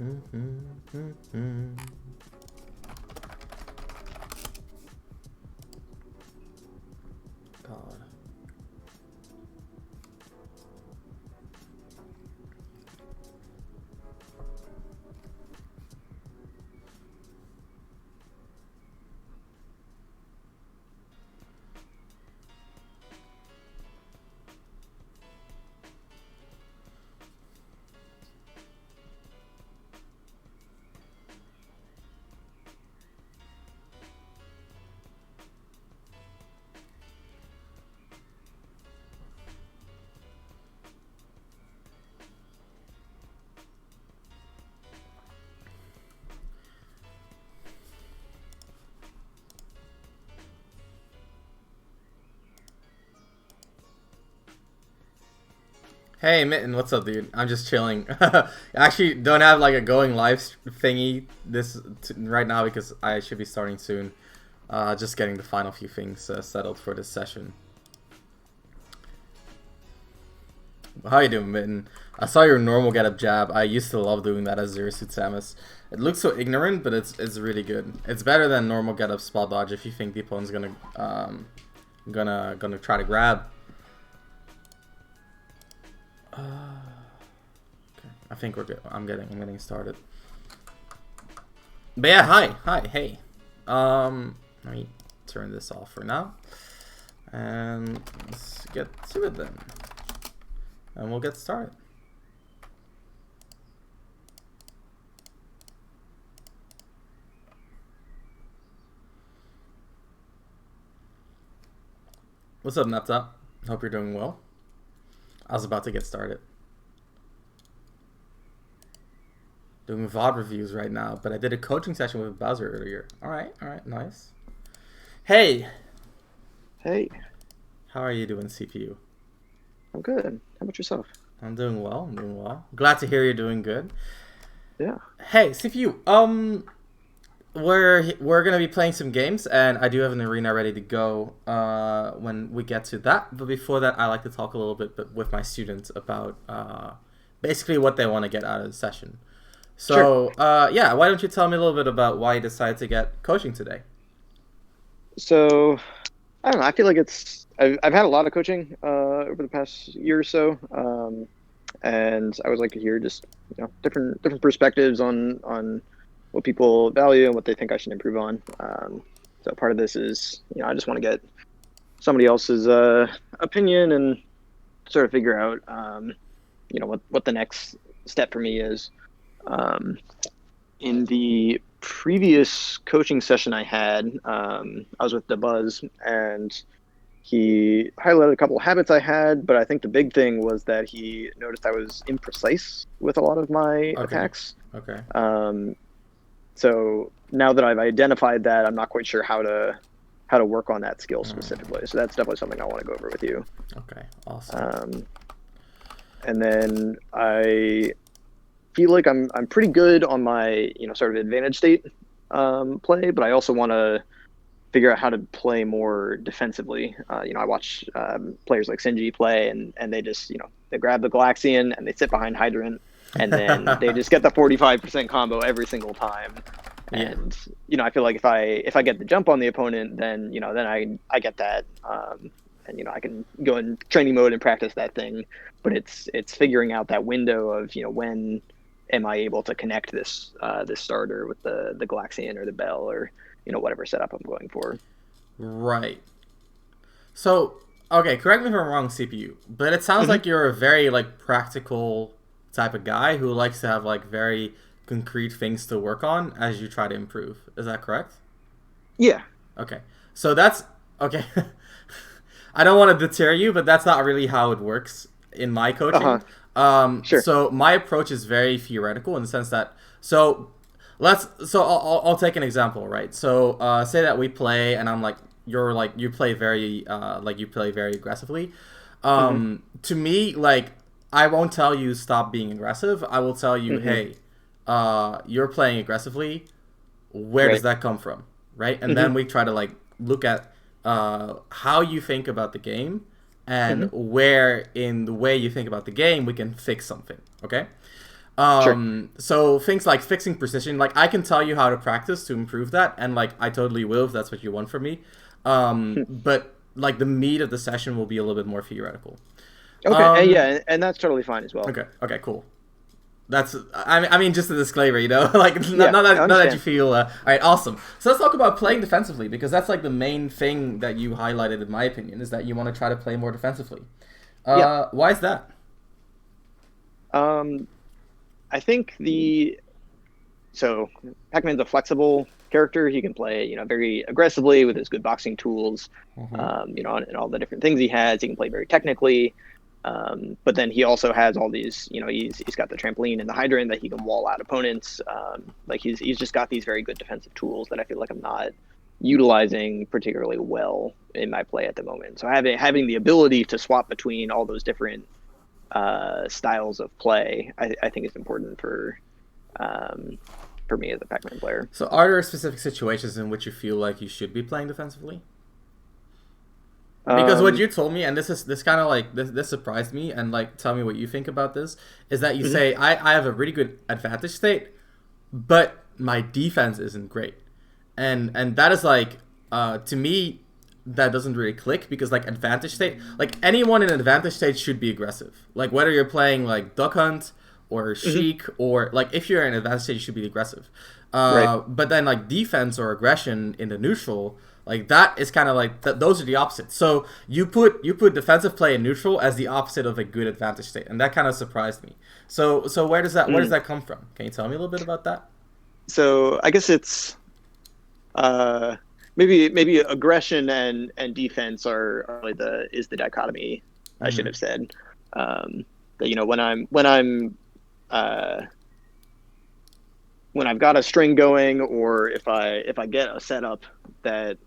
God. Hey Mitten, what's up, dude? I'm just chilling. I actually don't have like a going live thingy right now because I should be starting soon. Just getting the final few things settled for this session. How you doing, Mitten? I saw your normal get up jab. I used to love doing that as Zero Suit Samus. It looks so ignorant, but it's really good. It's better than normal get up spot dodge if you think the opponent's gonna try to grab. Okay. I think we're good. I'm getting started. But yeah, hi, hey. Let me turn this off for now, and let's get to it then, and we'll get started. What's up, Nepta? Hope you're doing well. I was about to get started. Doing VOD reviews right now, but I did a coaching session with Bowser earlier. Alright, nice. Hey! Hey. How are you doing, CPU? I'm good. How about yourself? I'm doing well. Glad to hear you're doing good. Yeah. Hey, CPU, we're gonna be playing some games, and I do have an arena ready to go when we get to that. But before that, I like to talk a little bit with my students about basically what they want to get out of the session. So, sure. Yeah, why don't you tell me a little bit about why you decided to get coaching today? So, I don't know. I feel like I've had a lot of coaching over the past year or so, and I would like to hear just different perspectives on what people value and what they think I should improve on. So part of this is, I just want to get somebody else's opinion and sort of figure out, what the next step for me is. In the previous coaching session I had, I was with DeBuzz, and he highlighted a couple of habits I had, but I think the big thing was that he noticed I was imprecise with a lot of my attacks. Okay. So now that I've identified that, I'm not quite sure how to work on that skill specifically. So that's definitely something I want to go over with you. Okay, awesome. And then I feel like I'm pretty good on my sort of advantage state play, but I also want to figure out how to play more defensively. I watch players like Sinji play, and they just they grab the Galaxian and they sit behind Hydrant. And then they just get the 45% combo every single time. And, I feel like if I get the jump on the opponent, then, then I get that. And, I can go in training mode and practice that thing. But it's figuring out that window of, when am I able to connect this starter with the Galaxian or the Bell or, whatever setup I'm going for. Right. So, okay, correct me if I'm wrong, CPU. But it sounds like you're a very, practical type of guy who likes to have very concrete things to work on as you try to improve. Is that correct? Yeah. Okay. So that's okay. I don't want to deter you, but that's not really how it works in my coaching. Sure. So my approach is very theoretical in the sense that I'll take an example, right? So say that we play and I'm you play very aggressively. To me, I won't tell you stop being aggressive. I will tell you, hey, you're playing aggressively. Where does that come from, right? And then we try to look at how you think about the game and where in the way you think about the game we can fix something. Okay. Sure. So things like fixing precision, like I can tell you how to practice to improve that, and like I totally will if that's what you want from me. But like the meat of the session will be a little bit more theoretical. Okay, and Um, yeah, and that's totally fine as well. okay, cool. That's I mean just a disclaimer, you know, like Yeah, I not that you understand. feel all right, awesome. So let's talk about playing defensively because that's like the main thing that you highlighted, in my opinion, is that you want to try to play more defensively. Yeah. Why is that? Um, I think the so Pac-Man's a flexible character. He can play, very aggressively with his good boxing tools, Hmm. and all the different things he has. He can play very technically, but then he also has all these, he's got the trampoline and the hydrant that he can wall out opponents. Like he's just got these very good defensive tools that I feel like I'm not utilizing particularly well in my play at the moment. So having the ability to swap between all those different styles of play, I think is important um, for me as a Pac-Man player. So are there specific situations in which you feel like you should be playing defensively? Because what Um, you told me, and this kind of like this surprised me, and like tell me what you think about this, is that you mhm, say I have a really good advantage state, but my defense isn't great, and that is like to me that doesn't really click because like advantage state, like anyone in an advantage state should be aggressive, like whether you're playing like duck hunt or mhm, Sheik, or like if you're in an advanced state you should be aggressive, right. but then like defense or aggression in the neutral, like that is kind of like those are the opposites. So you put defensive play in neutral as the opposite of a good advantage state, and that kind of surprised me. So where does Mm. that come from? Can you tell me a little bit about that? So I guess it's uh, maybe aggression and defense are really the dichotomy. I should Mm-hmm. have said that uh, when I've got a string going, or if I get a setup that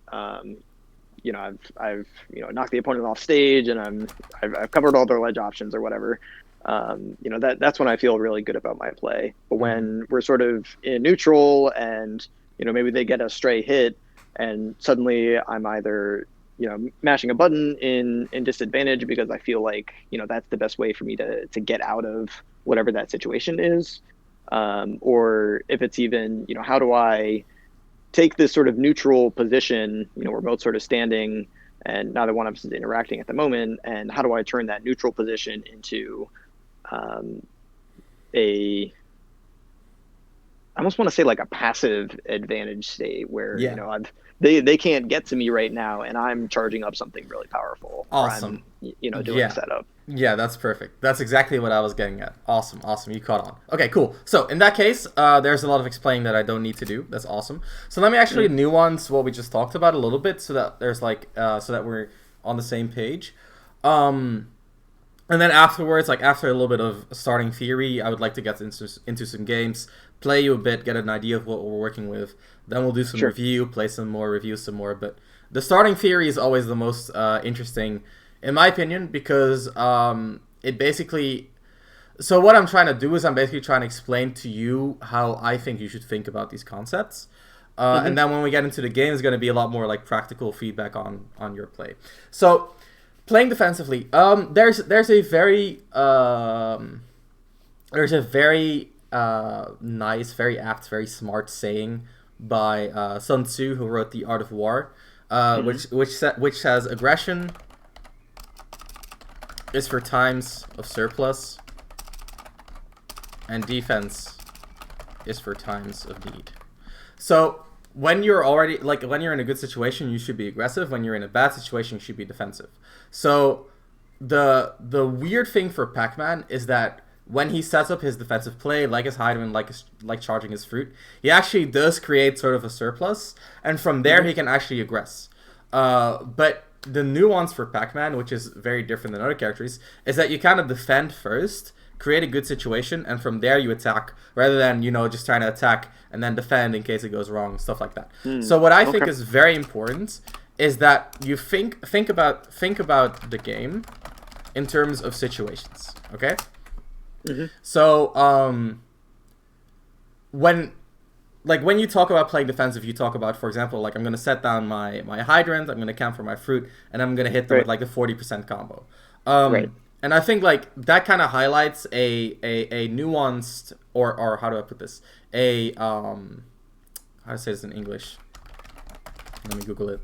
I've knocked the opponent off stage, and I've covered all their ledge options or whatever. That's when I feel really good about my play. But Mm-hmm. when we're sort of in neutral, and maybe they get a stray hit, and suddenly I'm either mashing a button in disadvantage because I feel like that's the best way for me to get out of whatever that situation is, or if it's even how do I take this sort of neutral position, we're both sort of standing and neither one of us is interacting at the moment, and how do I turn that neutral position into um, a I almost want to say like a passive advantage state where Yeah. they can't get to me right now, and I'm charging up something really powerful, or I'm Awesome. doing a Yeah. setup. Yeah, that's perfect. That's exactly what I was getting at. Awesome, awesome. You caught on. Okay, cool. So in that case, there's a lot of explaining that I don't need to do. That's awesome. So let me actually Mm, nuance what we just talked about a little bit, so that there's like, so that we're on the same page. Um, and then afterwards, like after a little bit of starting theory, I would like to get into some games, play you a bit, get an idea of what we're working with. Then we'll do some sure. review, play some more, review some more. But the starting theory is always the most interesting, in my opinion, because it basically. So what I'm trying to do is I'm basically trying to explain to you how I think you should think about these concepts. Hmm. And then when we get into the game, it's going to be a lot more like practical feedback on your play. So playing defensively, there's a very nice, very apt, very smart saying by Sun Tzu, who wrote The Art of War, Hmm. which says aggression is for times of surplus, and defense is for times of need. So when you're in a good situation, you should be aggressive. When you're in a bad situation, you should be defensive. So the weird thing for Pac-Man is that when he sets up his defensive play, like his Heidemann, like charging his fruit, he actually does create sort of a surplus, and from there Hmm. he can actually aggress. But the nuance for Pac-Man, which is very different than other characters, is that you kind of defend first, create a good situation, and from there you attack, rather than just trying to attack and then defend in case it goes wrong, stuff like that. Mm, So what I think okay. is very important is that you think about the game in terms of situations. Okay, Hmm. so when when you talk about playing defensive, you talk about, for example, like I'm gonna set down my hydrant, I'm gonna camp for my fruit, and I'm gonna hit them with Right. like the 40% combo. Right. And I think like that kind of highlights a nuanced or how do I put this? How to say this in English? Let me Google it.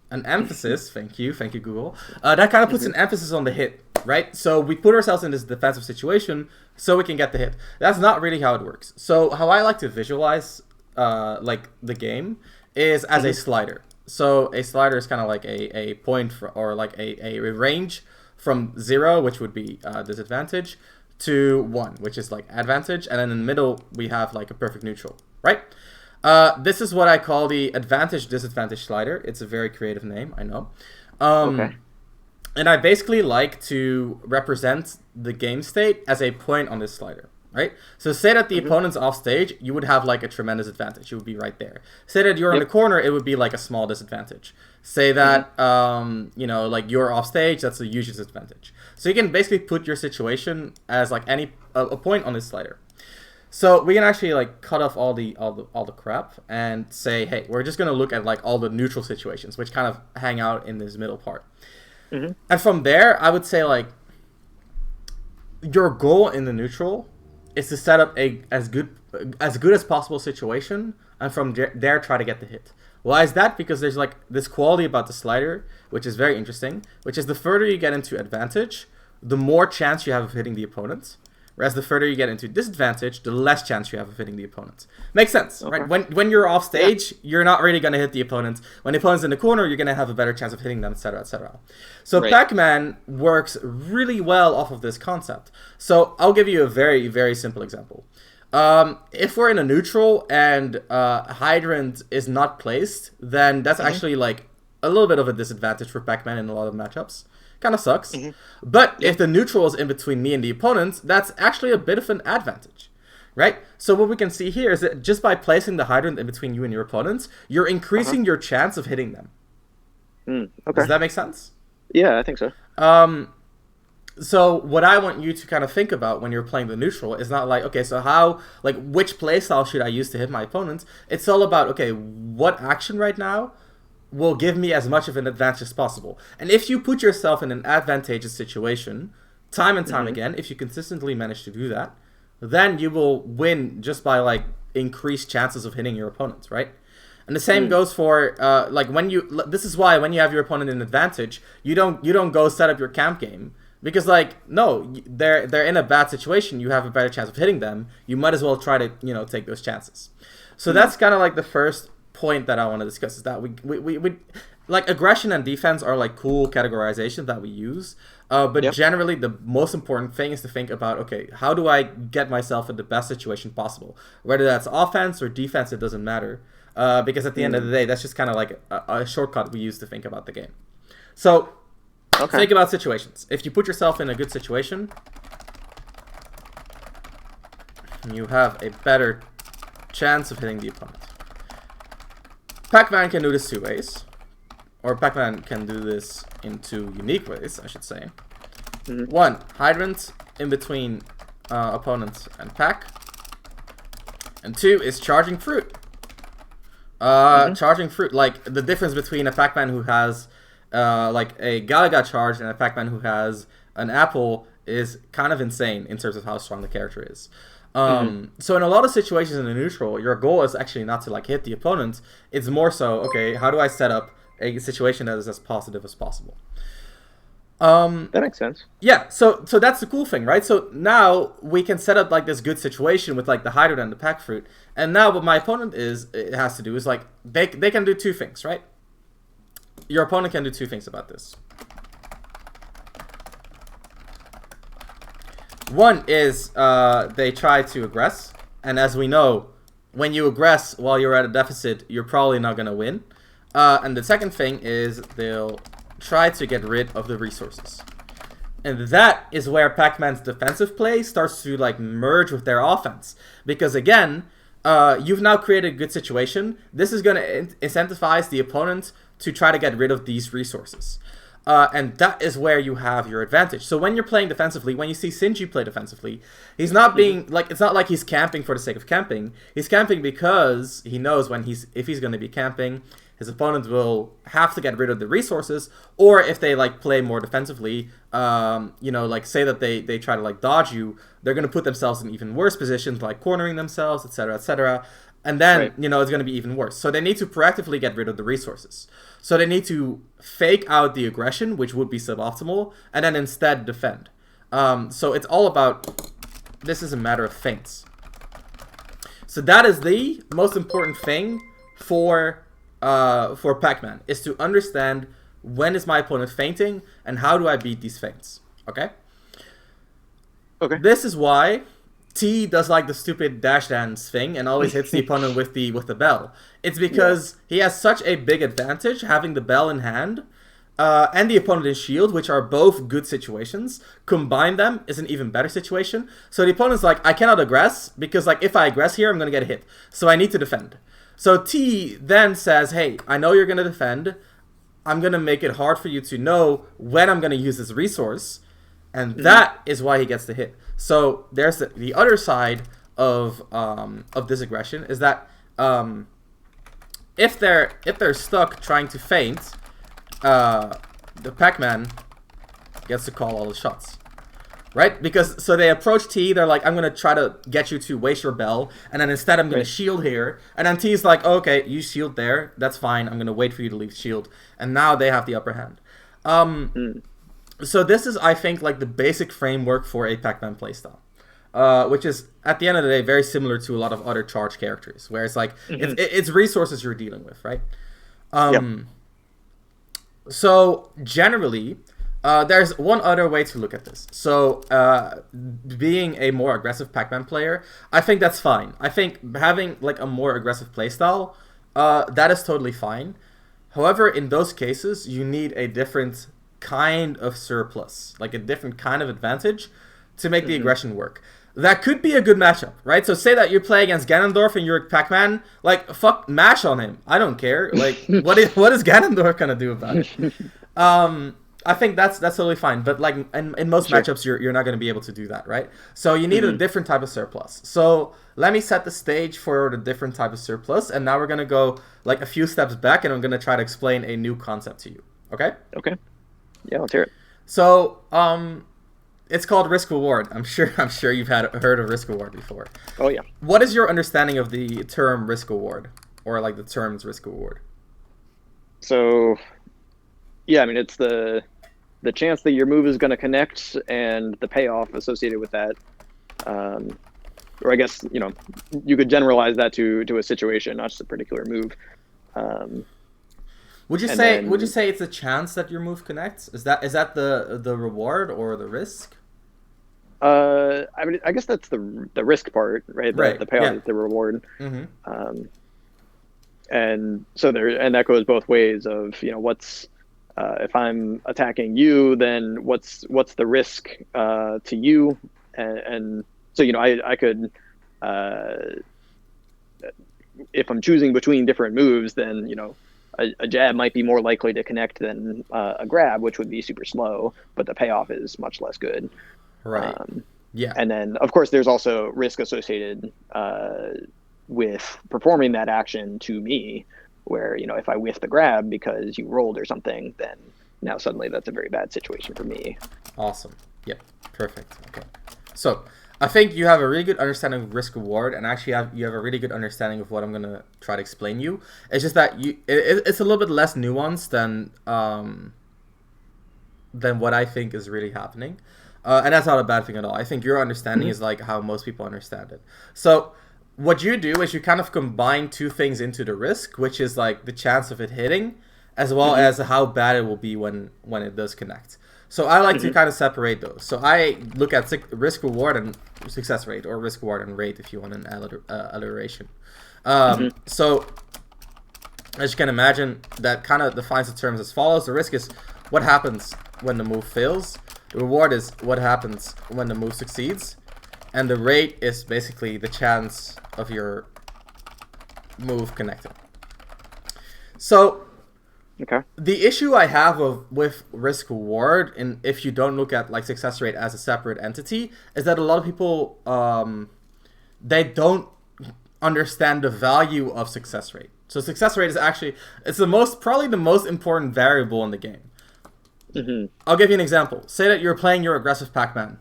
An emphasis. Thank you Google. That kind of puts an emphasis on the hit, right? So we put ourselves in this defensive situation so we can get the hit. That's not really how it works. So how I like to visualize like the game is as a slider. So a slider is kind of like a point or like a range from 0, which would be disadvantage, to 1, which is like advantage, and then in the middle we have like a perfect neutral, right? This is what I call the advantage-disadvantage slider. It's a very creative name, I know. Okay. And I basically like to represent the game state as a point on this slider, right? So say that the opponent's off stage, you would have like a tremendous advantage. You would be right there. Say that you're in the corner, it would be like a small disadvantage. Say that, you know, like you're off stage, that's a huge disadvantage. So you can basically put your situation as like a point on this slider. So we can actually like cut off all the crap and say, hey, we're just gonna look at like all the neutral situations, which kind of hang out in this middle part. And from there, I would say like your goal in the neutral is to set up a as good as possible situation, and from there try to get the hit. Why is that? Because there's like this quality about the slider, which is very interesting, which is the further you get into advantage, the more chance you have of hitting the opponent. Whereas the further you get into disadvantage, the less chance you have of hitting the opponent. Makes sense, right? When you're off stage, you're not really going to hit the opponent. When the opponent's in the corner, you're going to have a better chance of hitting them, etc., etc. So Pac-Man works really well off of this concept. So I'll give you a very, very simple example. If we're in a neutral and Hydrant is not placed, then that's actually like a little bit of a disadvantage for Pac-Man in a lot of matchups. Kind of sucks. But if the neutral is in between me and the opponent, that's actually a bit of an advantage, right? So what we can see here is that just by placing the hydrant in between you and your opponents, you're increasing your chance of hitting them. Does that make sense? Yeah, I think so. So what I want you to kind of think about when you're playing the neutral is not like, okay, so how, like, which playstyle should I use to hit my opponents? It's all about, okay, what action right now will give me as much of an advantage as possible. And if you put yourself in an advantageous situation, time and time again, if you consistently manage to do that, then you will win just by like increased chances of hitting your opponents, right? And the same goes for like when you. This is why when you have your opponent in advantage, you don't go set up your camp game, because like no, they're in a bad situation. You have a better chance of hitting them. You might as well try to take those chances. So that's kind of like the first point that I want to discuss, is that we like aggression and defense are like cool categorizations that we use, but generally the most important thing is to think about, okay, how do I get myself in the best situation possible, whether that's offense or defense, it doesn't matter, because at the end of the day, that's just kind of like a shortcut we use to think about the game. So think about situations. If you put yourself in a good situation, you have a better chance of hitting the opponent. Pac-Man can do this 2 ways, or Pac-Man can do this in 2 unique ways, I should say. 1, hydrant in between opponent and Pac, and 2 is charging fruit. Charging fruit, like the difference between a Pac-Man who has like a Galaga charge and a Pac-Man who has an apple is kind of insane in terms of how strong the character is. So in a lot of situations in the neutral, your goal is actually not to like hit the opponent. It's more so, okay, how do I set up a situation that is as positive as possible? That makes sense. Yeah, so that's the cool thing, right? So now we can set up like this good situation with like the hydrant and the pack fruit. And now what my opponent has to do is like they can do 2 things, right? Your opponent can do 2 things about this. One is they try to aggress, and as we know, when you aggress while you're at a deficit, you're probably not going to win. And the second thing is they'll try to get rid of the resources. And that is where Pac-Man's defensive play starts to like merge with their offense. Because again, you've now created a good situation. This is going to incentivize the opponent to try to get rid of these resources. And that is where you have your advantage. So when you're playing defensively, when you see Sinji play defensively, he's not being like, it's not like he's camping for the sake of camping. He's camping because he knows if he's going to be camping, his opponent will have to get rid of the resources, or if they like play more defensively, like say that they try to like dodge you, they're going to put themselves in even worse positions, like cornering themselves, etc., etc. And then, right. It's going to be even worse. So they need to proactively get rid of the resources. So they need to fake out the aggression, which would be suboptimal, and then instead defend. So it's all about, this is a matter of feints. So that is the most important thing for Pac-Man, is to understand when is my opponent feinting and how do I beat these feints. Okay? Okay. This is why T does like the stupid dash dance thing and always hits the opponent with the bell. It's because he has such a big advantage having the bell in hand and the opponent in shield, which are both good situations. Combine them is an even better situation. So the opponent's like, I cannot aggress because like if I aggress here, I'm going to get a hit. So I need to defend. So T then says, hey, I know you're going to defend. I'm going to make it hard for you to know when I'm going to use this resource. And that is why he gets the hit. So there's the other side of this aggression is that if they're stuck trying to feint, the Pac-Man gets to call all the shots, right? Because so they approach T, they're like, I'm gonna try to get you to waste your bell, and then instead I'm gonna shield here, and then T's like, oh, okay, you shield there, that's fine. I'm gonna wait for you to leave shield, and now they have the upper hand. So this is, I think, like the basic framework for a Pac-Man playstyle, which is, at the end of the day, very similar to a lot of other charge characters, where it's like, it's resources you're dealing with, right? So, generally, there's one other way to look at this. So, being a more aggressive Pac-Man player, I think that's fine. I think having, like, a more aggressive playstyle, that is totally fine. However, in those cases, you need a different kind of surplus, like a different kind of advantage to make the aggression work. That could be a good matchup, right? So say that you play against Ganondorf and you're Pac-Man, like, fuck, mash on him. I don't care. Like, what is Ganondorf gonna do about it? I think that's totally fine. But like in most matchups, you're not gonna be able to do that, right? So you need a different type of surplus. So let me set the stage for the different type of surplus, and now we're gonna go like a few steps back, and I'm gonna try to explain a new concept to you. Okay? Okay. Yeah, let's hear it. So, it's called risk reward. I'm sure you've heard of risk reward before. Oh yeah. What is your understanding of the term risk reward, or like the terms risk reward? So, yeah, I mean it's the chance that your move is going to connect and the payoff associated with that. Or I guess you could generalize that to a situation, not just a particular move. Would you say it's a chance that your move connects? Is that the reward or the risk? I mean, I guess that's the risk part, right? The payoff is the reward. And so that goes both ways of what's if I'm attacking you, then what's the risk to you, and so I could if I'm choosing between different moves, then a jab might be more likely to connect than a grab, which would be super slow, but the payoff is much less good. Right. Yeah. And then, of course, there's also risk associated with performing that action to me, where, if I whiff the grab because you rolled or something, then now suddenly that's a very bad situation for me. Awesome. Yeah. Perfect. Okay. So I think you have a really good understanding of risk reward, and actually you have a really good understanding of what I'm gonna try to explain you. It's just that it's a little bit less nuanced than what I think is really happening, and that's not a bad thing at all. I think your understanding is like how most people understand it. So what you do is you kind of combine two things into the risk, which is like the chance of it hitting, as well as how bad it will be when it does connect. So I like to kind of separate those. So I look at risk reward and success rate, or risk reward and rate if you want an alliteration. So as you can imagine, that kind of defines the terms as follows. The risk is what happens when the move fails. The reward is what happens when the move succeeds. And the rate is basically the chance of your move connecting. So Okay. The issue I have with risk reward, and if you don't look at like success rate as a separate entity, is that a lot of people they don't understand the value of success rate. So success rate is actually it's the most probably the most important variable in the game. Hmm. I'll give you an example. Say that you're playing your aggressive Pac-Man.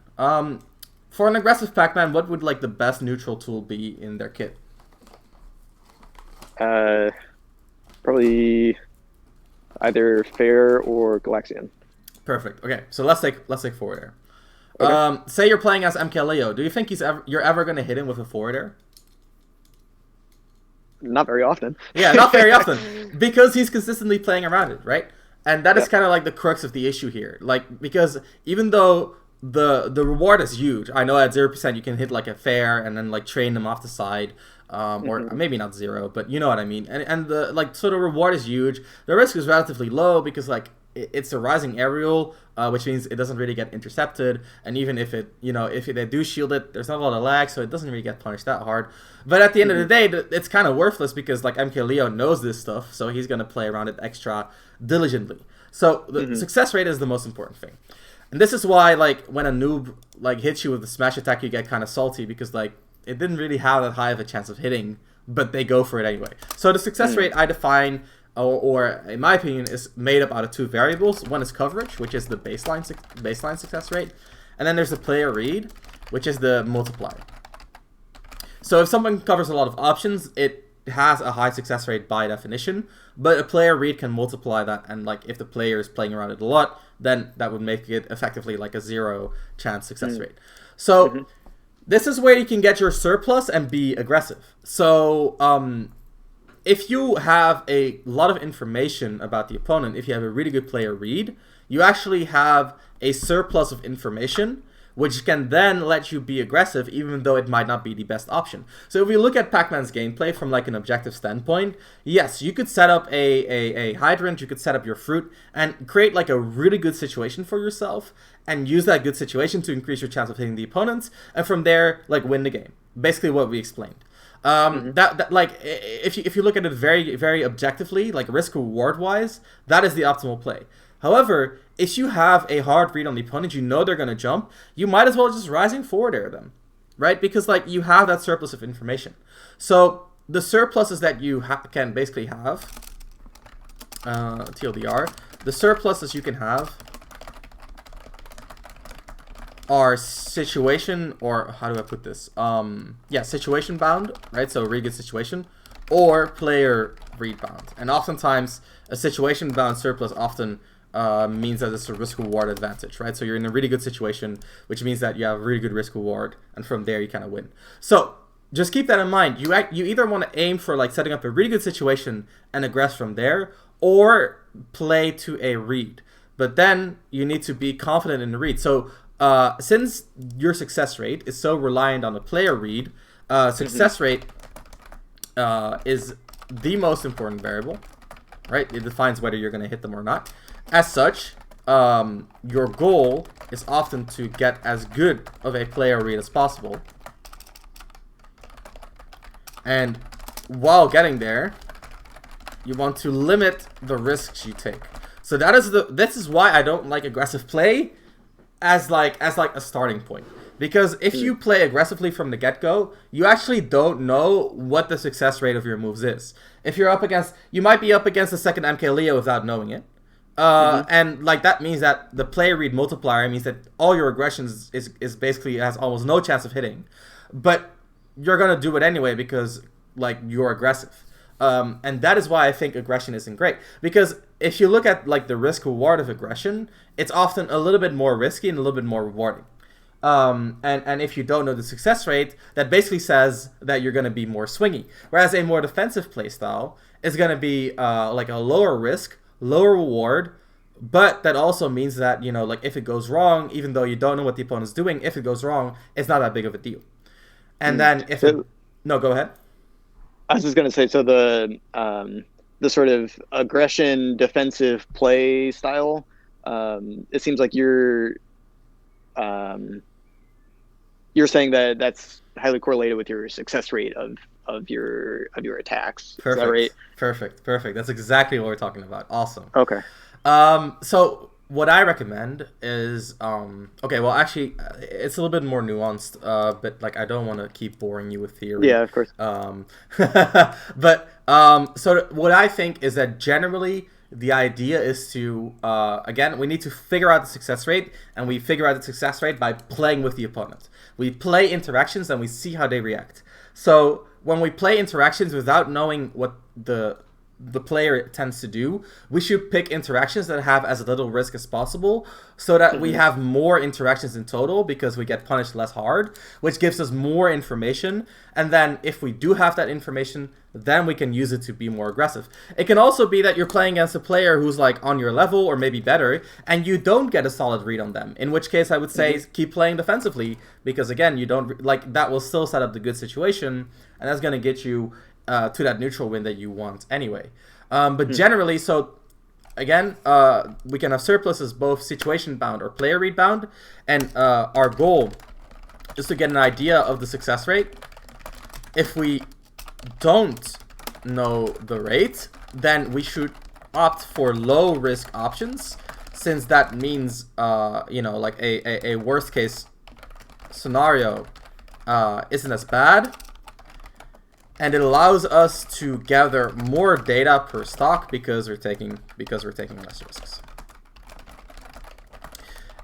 For an aggressive Pac-Man, what would like the best neutral tool be in their kit? Uh, Probably either Fair or Galaxian. Perfect. Okay, so let's take forward air. Okay. Say you're playing as MKLeo. Do you think you're ever going to hit him with a forward air? Not very often. Yeah, not very often because he's consistently playing around it, right? And that is Yeah. kind of like the crux of the issue here. Like because even though the reward is huge, I know at 0% you can hit like a fair and then like train them off the side, or Hmm. maybe not zero, but you know what I mean. And the like so the reward is huge. The risk is relatively low because like it's a rising aerial, which means it doesn't really get intercepted. And even if it, if they do shield it, there's not a lot of lag, so it doesn't really get punished that hard. But at the end of the Hmm. day, it's kind of worthless because like MKLeo knows this stuff, so he's gonna play around it extra diligently. So the Hmm. success rate is the most important thing. And this is why like when a noob like hits you with the smash attack, you get kind of salty because like it didn't really have that high of a chance of hitting, but they go for it anyway. So the success rate I define, or in my opinion, is made up out of two variables. One is coverage, which is the baseline success rate, and then there's the player read, which is the multiplier. So if someone covers a lot of options, it has a high success rate by definition, but a player read can multiply that, and like if the player is playing around it a lot, then that would make it effectively like a zero chance success rate. So Hmm. this is where you can get your surplus and be aggressive. So if you have a lot of information about the opponent, if you have a really good player read, you actually have a surplus of information, which can then let you be aggressive, even though it might not be the best option. So if we look at Pac-Man's gameplay from like an objective standpoint, yes, you could set up a hydrant, you could set up your fruit, and create like a really good situation for yourself, and use that good situation to increase your chance of hitting the opponents, and from there, like win the game. Basically, what we explained. Hmm. That like if you look at it very very objectively, like risk reward wise, that is the optimal play. However, if you have a hard read on the opponent, you know they're gonna jump, you might as well just rising forward air them, right? Because like you have that surplus of information. So the surpluses that you can basically have, TLDR, the surpluses you can have are situation, or how do I put this? Yeah, situation bound, right? So really good situation, or player read bound. And oftentimes a situation bound surplus often means that it's a risk reward advantage, right? So you're in a really good situation, which means that you have a really good risk reward, and from there you kind of win. So just keep that in mind. You either want to aim for like setting up a really good situation and aggress from there, or play to a read. But then you need to be confident in the read. So since your success rate is so reliant on the player read, Hmm. success rate is the most important variable, right? It defines whether you're going to hit them or not. As such, your goal is often to get as good of a player read as possible. And while getting there, you want to limit the risks you take. So this is why I don't like aggressive play as like a starting point. Because if you play aggressively from the get-go, you actually don't know what the success rate of your moves is. If you're up against, you might be up against the second MKLeo without knowing it. Hmm. And like that means that the player read multiplier means that all your aggressions is basically has almost no chance of hitting. But you're gonna do it anyway because like you're aggressive. And that is why I think aggression isn't great. Because if you look at like the risk reward of aggression, it's often a little bit more risky and a little bit more rewarding. And if you don't know the success rate, that basically says that you're going to be more swingy. Whereas a more defensive playstyle is going to be like a lower risk, lower reward, but that also means that, like if it goes wrong, even though you don't know what the opponent's doing, if it goes wrong, it's not that big of a deal. And Mm. then if it, So no, go ahead. I was just gonna say, so the sort of aggression defensive play style, it seems like um, you're saying that that's highly correlated with your success rate of of your attacks. Is that right? Perfect. Perfect. Perfect. That's exactly what we're talking about. Awesome. Okay. So what I recommend is okay. Well, actually, it's a little bit more nuanced. But like I don't want to keep boring you with theory. Yeah, of course. But so what I think is that generally the idea is to again we need to figure out the success rate, and we figure out the success rate by playing with the opponent. We play interactions and we see how they react. So when we play interactions without knowing what the player tends to do, we should pick interactions that have as little risk as possible so that we have more interactions in total because we get punished less hard, which gives us more information. And then if we do have that information, then we can use it to be more aggressive. It can also be that you're playing against a player who's like on your level or maybe better, and you don't get a solid read on them, in which case I would say keep playing defensively, because again, you don't like that will still set up the good situation, and that's going to get you to that neutral win that you want anyway. But generally, so again, we can have surpluses both situation bound or player read bound, and our goal is to get an idea of the success rate. If we don't know the rate, then we should opt for low risk options, since that means like a worst case scenario isn't as bad. And it allows us to gather more data per stock because we're taking less risks.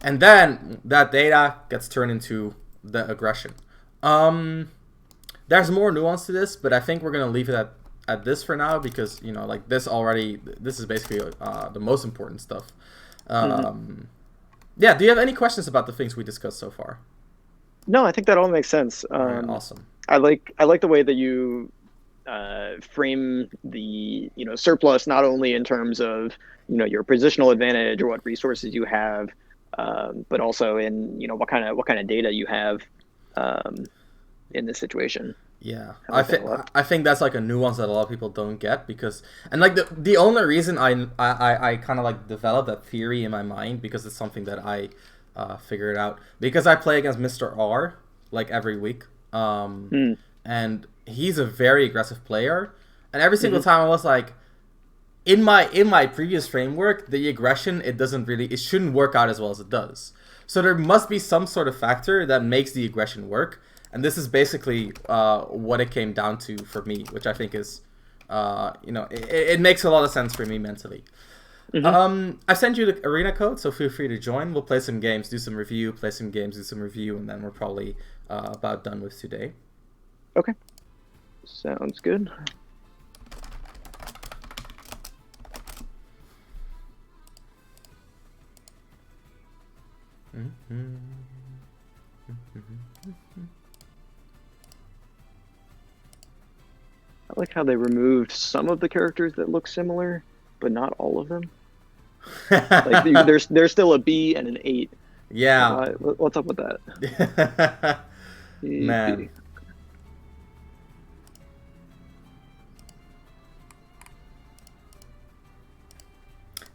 And then that data gets turned into the aggression. There's more nuance to this, but I think we're gonna leave it at this for now because like this is basically the most important stuff. Yeah. Do you have any questions about the things we discussed so far? No, I think that all makes sense. Right, awesome. I like the way that you frame the surplus, not only in terms of your positional advantage or what resources you have, but also in what kind of data you have in this situation. Yeah, I think that's like a nuance that a lot of people don't get, because like the only reason I kind of like developed that theory in my mind, because it's something that I figured out because I play against Mr. R like every week, and he's a very aggressive player, and every single time I was like, in my previous framework, the aggression it shouldn't work out as well as it does. So there must be some sort of factor that makes the aggression work. And this is basically what it came down to for me, which I think is, it makes a lot of sense for me mentally. I sent you the arena code, so feel free to join. We'll play some games, do some review, and then we're probably about done with today. Okay. Sounds good. I like how they removed some of the characters that look similar, but not all of them. Like there's still a B and an 8. Yeah. What's up with that? Man.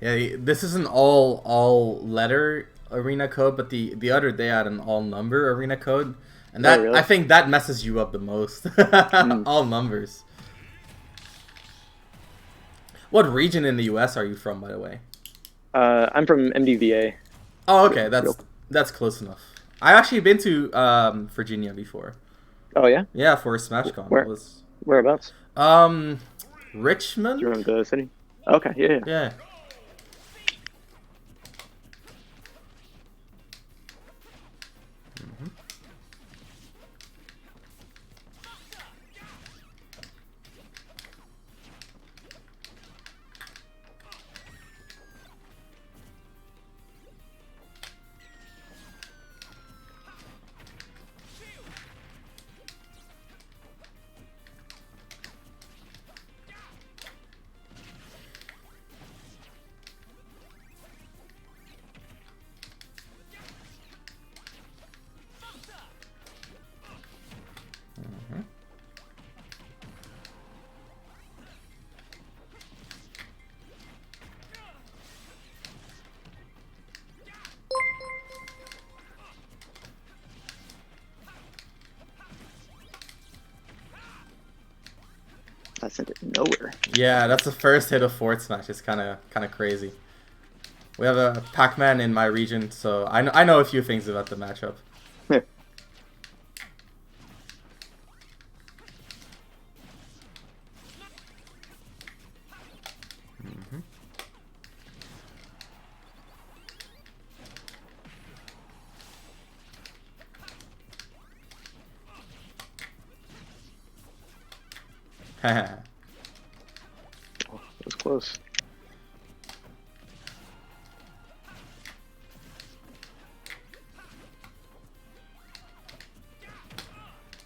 Yeah, this is an all letter arena code, but the other day I had an all number arena code, and that really? I think that messes you up the most. All numbers. What region in the US are you from, by the way? I'm from MDVA. Oh, okay, that's close enough. I've actually been to Virginia before. Oh yeah? Yeah, for SmashCon. Whereabouts? Richmond? Do you remember the city? Okay, yeah. Yeah. sent it nowhere. Yeah, that's the first hit of Forward Smash. It's kind of crazy. We have a Pac-Man in my region, so I know a few things about the matchup. Yeah. Mm-hmm. Oh, that was close.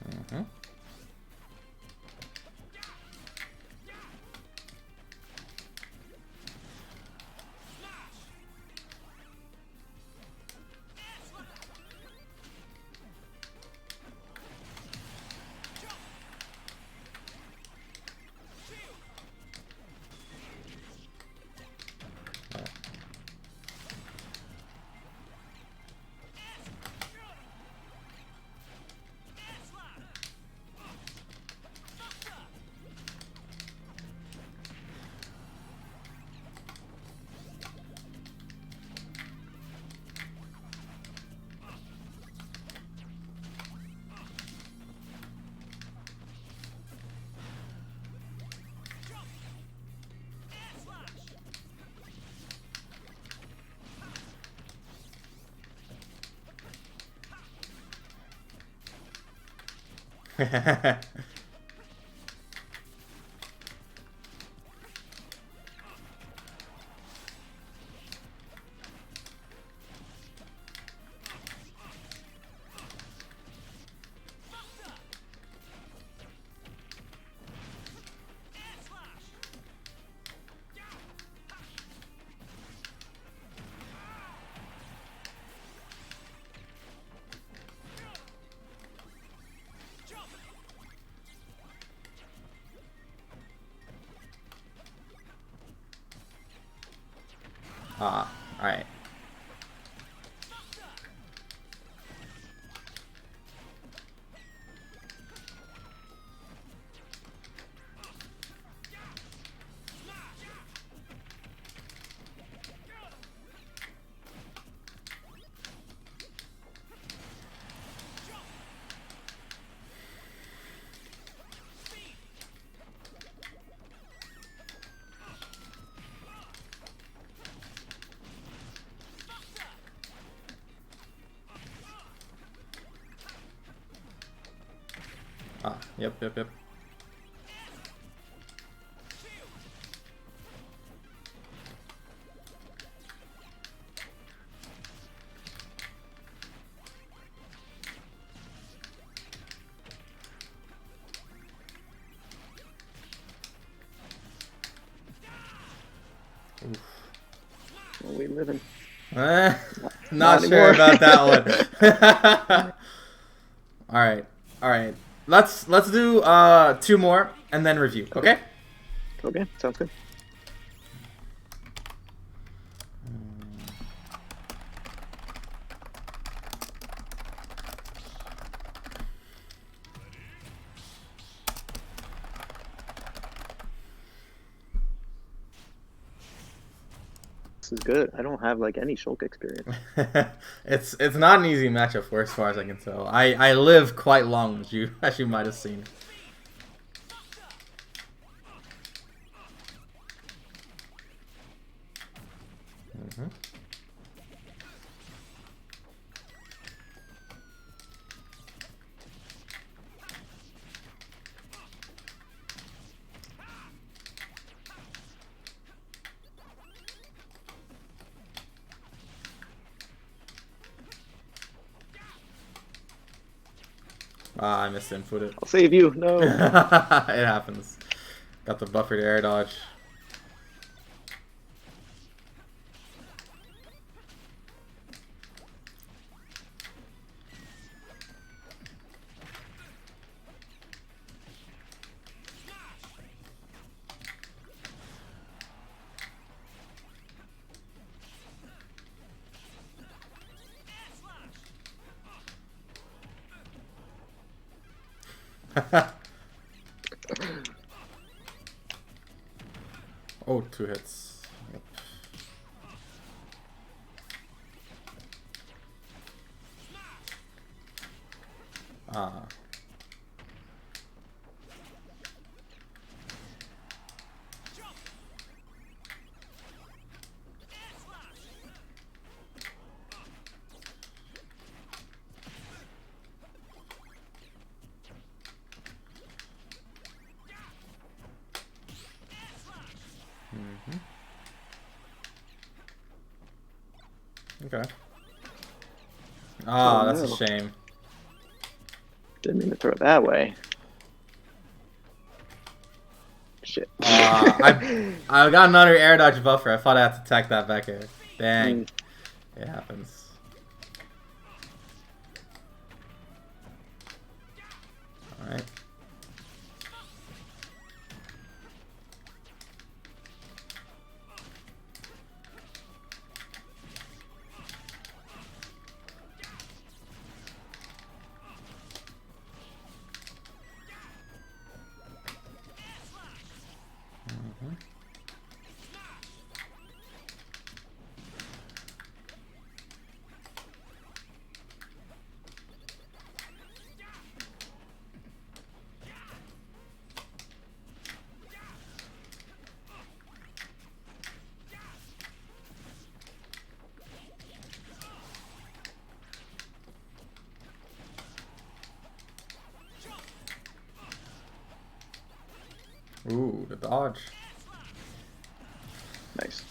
Mm-hmm. All right. Yep. Well, we living. Not sure about that one. All right. Let's do 2 more and then review. Okay. Okay, sounds good. This is good. I don't have like any Shulk experience. It's not an easy matchup for as far as I can tell. I live quite long, as you might have seen. Mm-hmm. Ah, I missed input. I'll save you. No. It happens. Got the buffer to air dodge. Oh, 2 hits. Yep. Ah. Mm-hmm. Okay. Ah, Oh, that's a no. shame. Didn't mean to throw it that way. Shit. I got another air dodge buffer. I thought I had to attack that back air. Dang. Mm. It happens. Alright. Mm-hmm. Ooh, the dodge. Nice.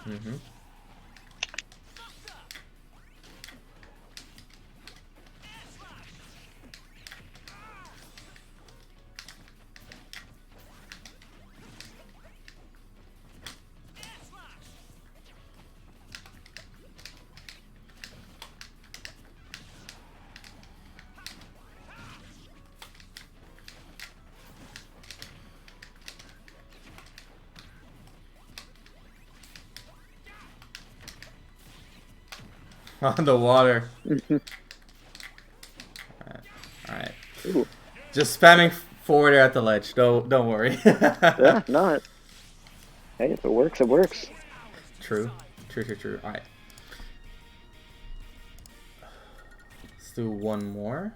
Mm-hmm. On the water. Alright. Alright. Ooh. Just spamming forward at the ledge. Don't worry. Yeah, not. Hey, if it works, it works. True. True. Alright. Let's do one more.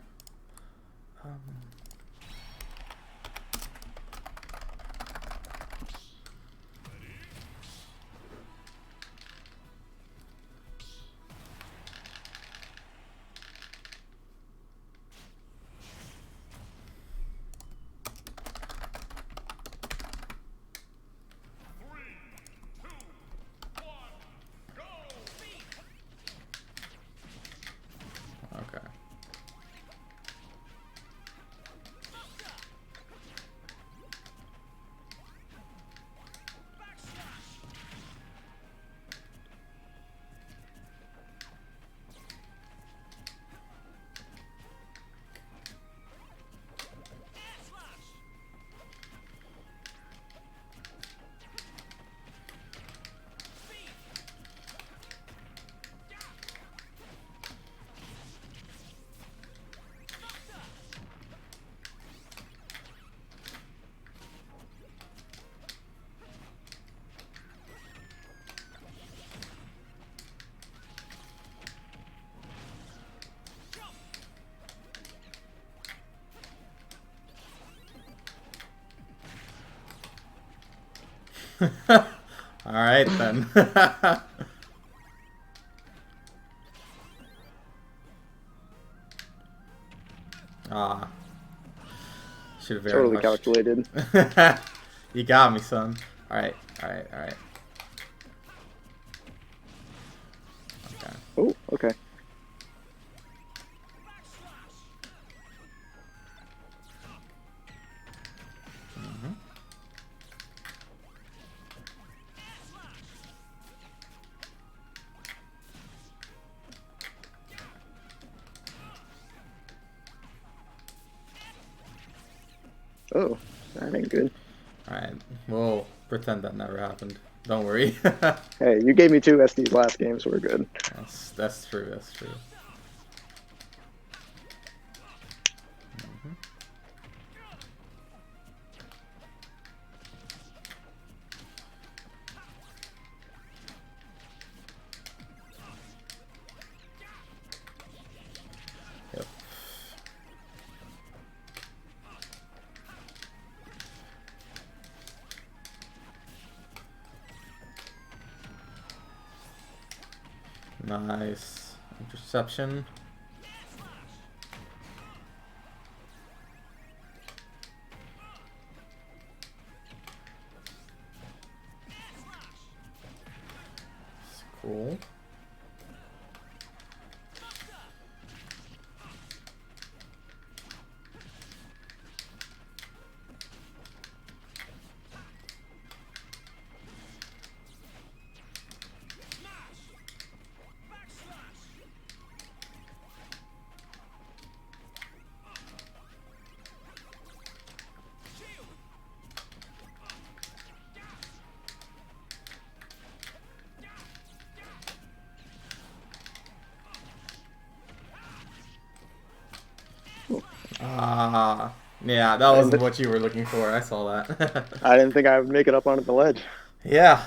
Okay. Alright then. Ah. Should have very Totally much. calculated. You got me, son. Alright. Okay. Oh, okay. Oh, that ain't good. Alright, we'll pretend that never happened. Don't worry. Hey, you gave me 2 SDs last game, so we're good. That's true, that's true. Yep. Nice. Interception. That's cool. Ah, yeah, that wasn't what you were looking for. I saw that. I didn't think I would make it up onto the ledge. Yeah,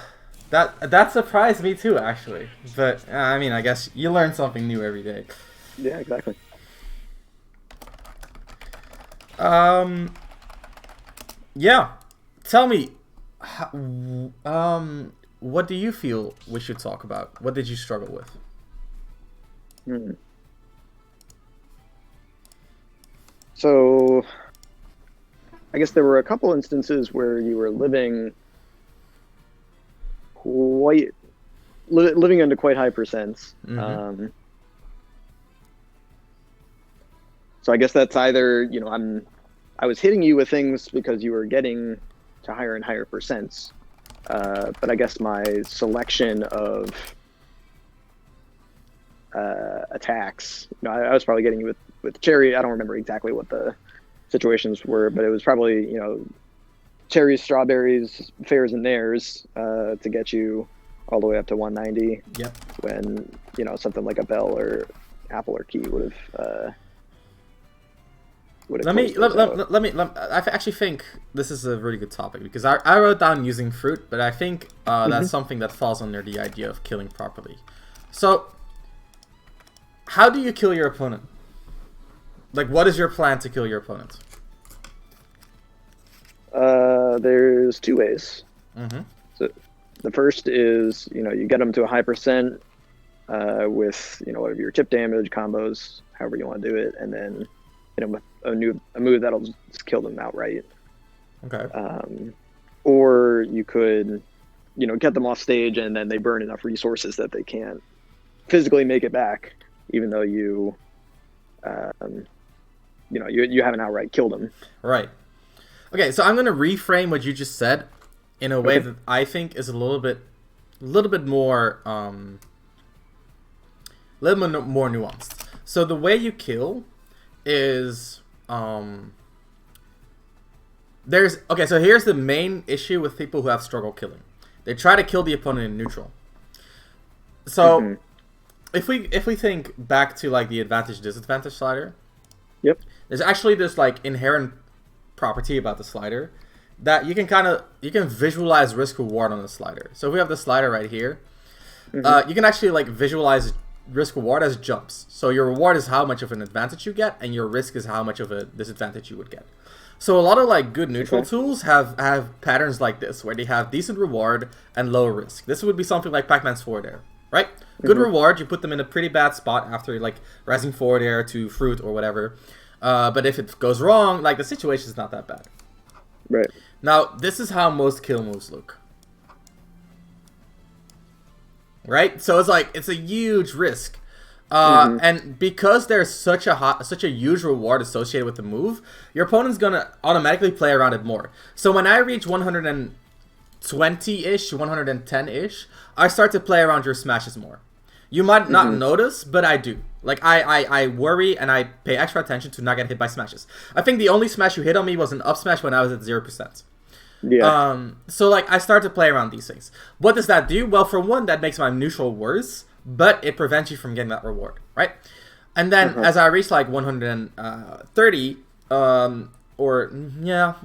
that surprised me too, actually. But I mean, I guess you learn something new every day. Yeah, exactly. Yeah. Tell me, what do you feel we should talk about? What did you struggle with? Hmm. So, I guess there were a couple instances where you were living into quite high percents. Mm-hmm. So I guess that's either, I was hitting you with things because you were getting to higher and higher percents. But I guess my selection of attacks, I was probably getting you with cherry. I don't remember exactly what the situations were, but it was probably, cherries, strawberries, fairs, and theirs to get you all the way up to 190. Yep. When, something like a bell or apple or key would have. Let me. I actually think this is a really good topic because I wrote down using fruit, but I think that's something that falls under the idea of killing properly. So, how do you kill your opponent? Like, what is your plan to kill your opponent? There's 2 ways. Mm-hmm. So the first is, you get them to a high percent with, whatever your chip damage, combos, however you want to do it, and then hit them with a move that'll just kill them outright. Okay. Or you could, get them off stage and then they burn enough resources that they can't physically make it back, even though you haven't outright killed them. Right. Okay, so I'm gonna reframe what you just said in a way that I think is a little bit more nuanced. So the way you kill is so here's the main issue with people who have struggle killing. They try to kill the opponent in neutral. So if we think back to like the advantage disadvantage slider, yep, there's actually this like inherent property about the slider that you can visualize risk reward on the slider. So if we have the slider right here, you can actually like visualize risk reward as jumps. So your reward is how much of an advantage you get, and your risk is how much of a disadvantage you would get. So a lot of like good neutral tools have patterns like this where they have decent reward and low risk. This would be something like Pac-Man's forward air, right? Good reward, you put them in a pretty bad spot after like rising forward air to fruit or whatever. But if it goes wrong, like the situation is not that bad. Right. Now, this is how most kill moves look. Right? So it's a huge risk. And because there's such a huge reward associated with the move, your opponent's gonna automatically play around it more. So when I reach 120-ish, 110-ish, I start to play around your smashes more. You might not notice, but I do. Like, I worry and I pay extra attention to not get hit by smashes. I think the only smash you hit on me was an up smash when I was at 0%. Yeah. So, like, I start to play around these things. What does that do? Well, for one, that makes my neutral worse, but it prevents you from getting that reward, right? And then, as I reach, like, 130, or, yeah,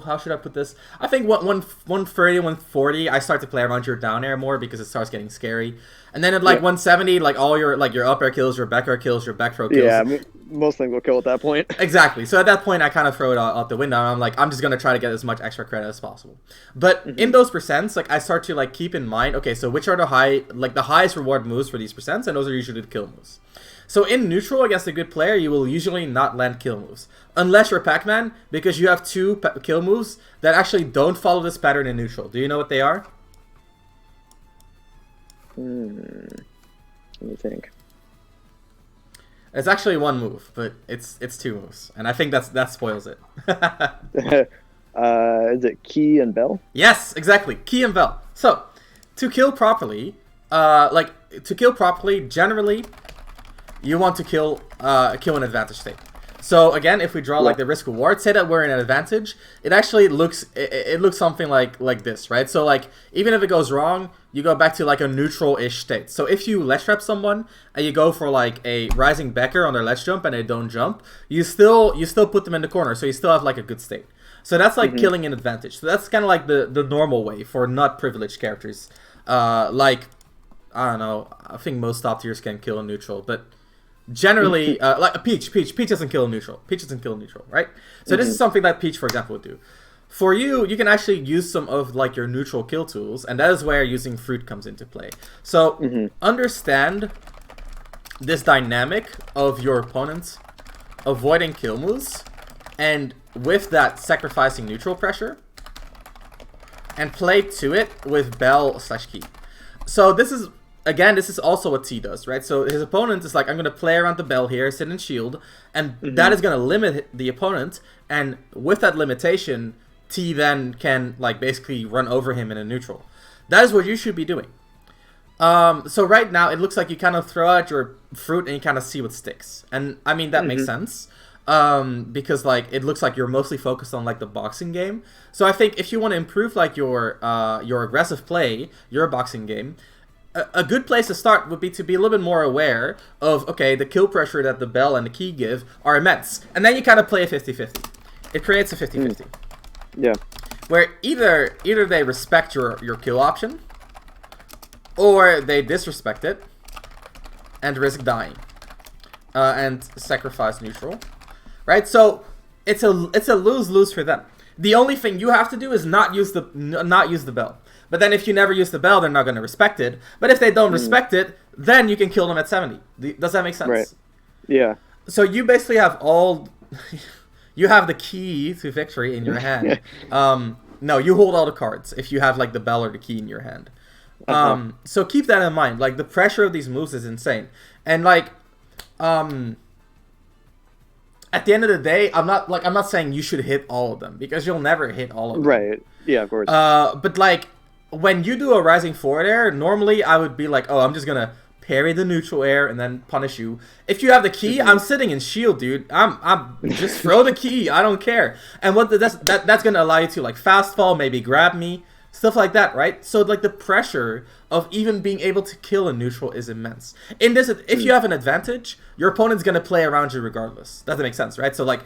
how should I put this? I think 130, 140, I start to play around your down air more because it starts getting scary. And then at, like, 170, like, all your, like, your up air kills, your back air kills, your back throw kills. Yeah, most things will kill at that point. Exactly. So at that point, I kind of throw it out the window. And I'm like, I'm just going to try to get as much extra credit as possible. But in those percents, like, I start to, like, keep in mind, okay, so which are the highest reward moves for these percents, and those are usually the kill moves. So in neutral against a good player, you will usually not land kill moves. Unless you're Pac-Man, because you have two kill moves that actually don't follow this pattern in neutral. Do you know what they are? Let me think. It's actually one move, but it's two moves. And I think that spoils it. Is it Key and Bell? Yes, exactly. Key and Bell. So, to kill properly, generally, you want to kill an advantage state. So again, if we draw like the risk reward, say that we're in an advantage, it actually looks something like this, right? So like even if it goes wrong, you go back to like a neutral-ish state. So if you ledge trap someone and you go for like a rising backer on their ledge jump and they don't jump, you still put them in the corner, so you still have like a good state. So that's like killing an advantage. So that's kind of like the normal way for not privileged characters. Like I don't know, I think most top tiers can kill a neutral, but generally, like Peach doesn't kill a neutral. Peach doesn't kill a neutral, right? So this is something that Peach, for example, would do. For you, you can actually use some of like your neutral kill tools, and that is where using fruit comes into play. So understand this dynamic of your opponent avoiding kill moves, and with that sacrificing neutral pressure, and play to it with Bell/Key. So this is also what T does, right? So his opponent is like, I'm going to play around the Bell here, sit and shield, and that is going to limit the opponent, and with that limitation, T then can like basically run over him in a neutral. That is what you should be doing. So right now, it looks like you kind of throw out your fruit and you kind of see what sticks. And I mean, that makes sense. Because like it looks like you're mostly focused on like the boxing game. So I think if you want to improve like your aggressive play, your boxing game, a good place to start would be to be a little bit more aware of, okay, the kill pressure that the Bell and the Key give are immense. And then you kind of play a 50-50. It creates a 50-50. Yeah. Where either they respect your kill option, or they disrespect it and risk dying. And sacrifice neutral. Right? So it's a lose-lose for them. The only thing you have to do is not use the Bell. But then if you never use the Bell, they're not going to respect it. But if they don't respect it, then you can kill them at 70. Does that make sense? Right. Yeah. So you basically have you have the key to victory in your hand. No, you hold all the cards if you have like the Bell or the Key in your hand. So keep that in mind. Like the pressure of these moves is insane. And like at the end of the day, I'm not saying you should hit all of them, because you'll never hit all of them. Right. Yeah, of course. But like when you do a rising forward air, normally I would be like, oh, I'm just gonna parry the neutral air and then punish you. If you have the Key, I'm sitting in shield, dude. I'm just throw the Key. I don't care. And that's gonna allow you to like fast fall, maybe grab me, stuff like that, right? So like the pressure of even being able to kill a neutral is immense. In this, if you have an advantage, your opponent's gonna play around you regardless. Doesn't make sense, right? So like,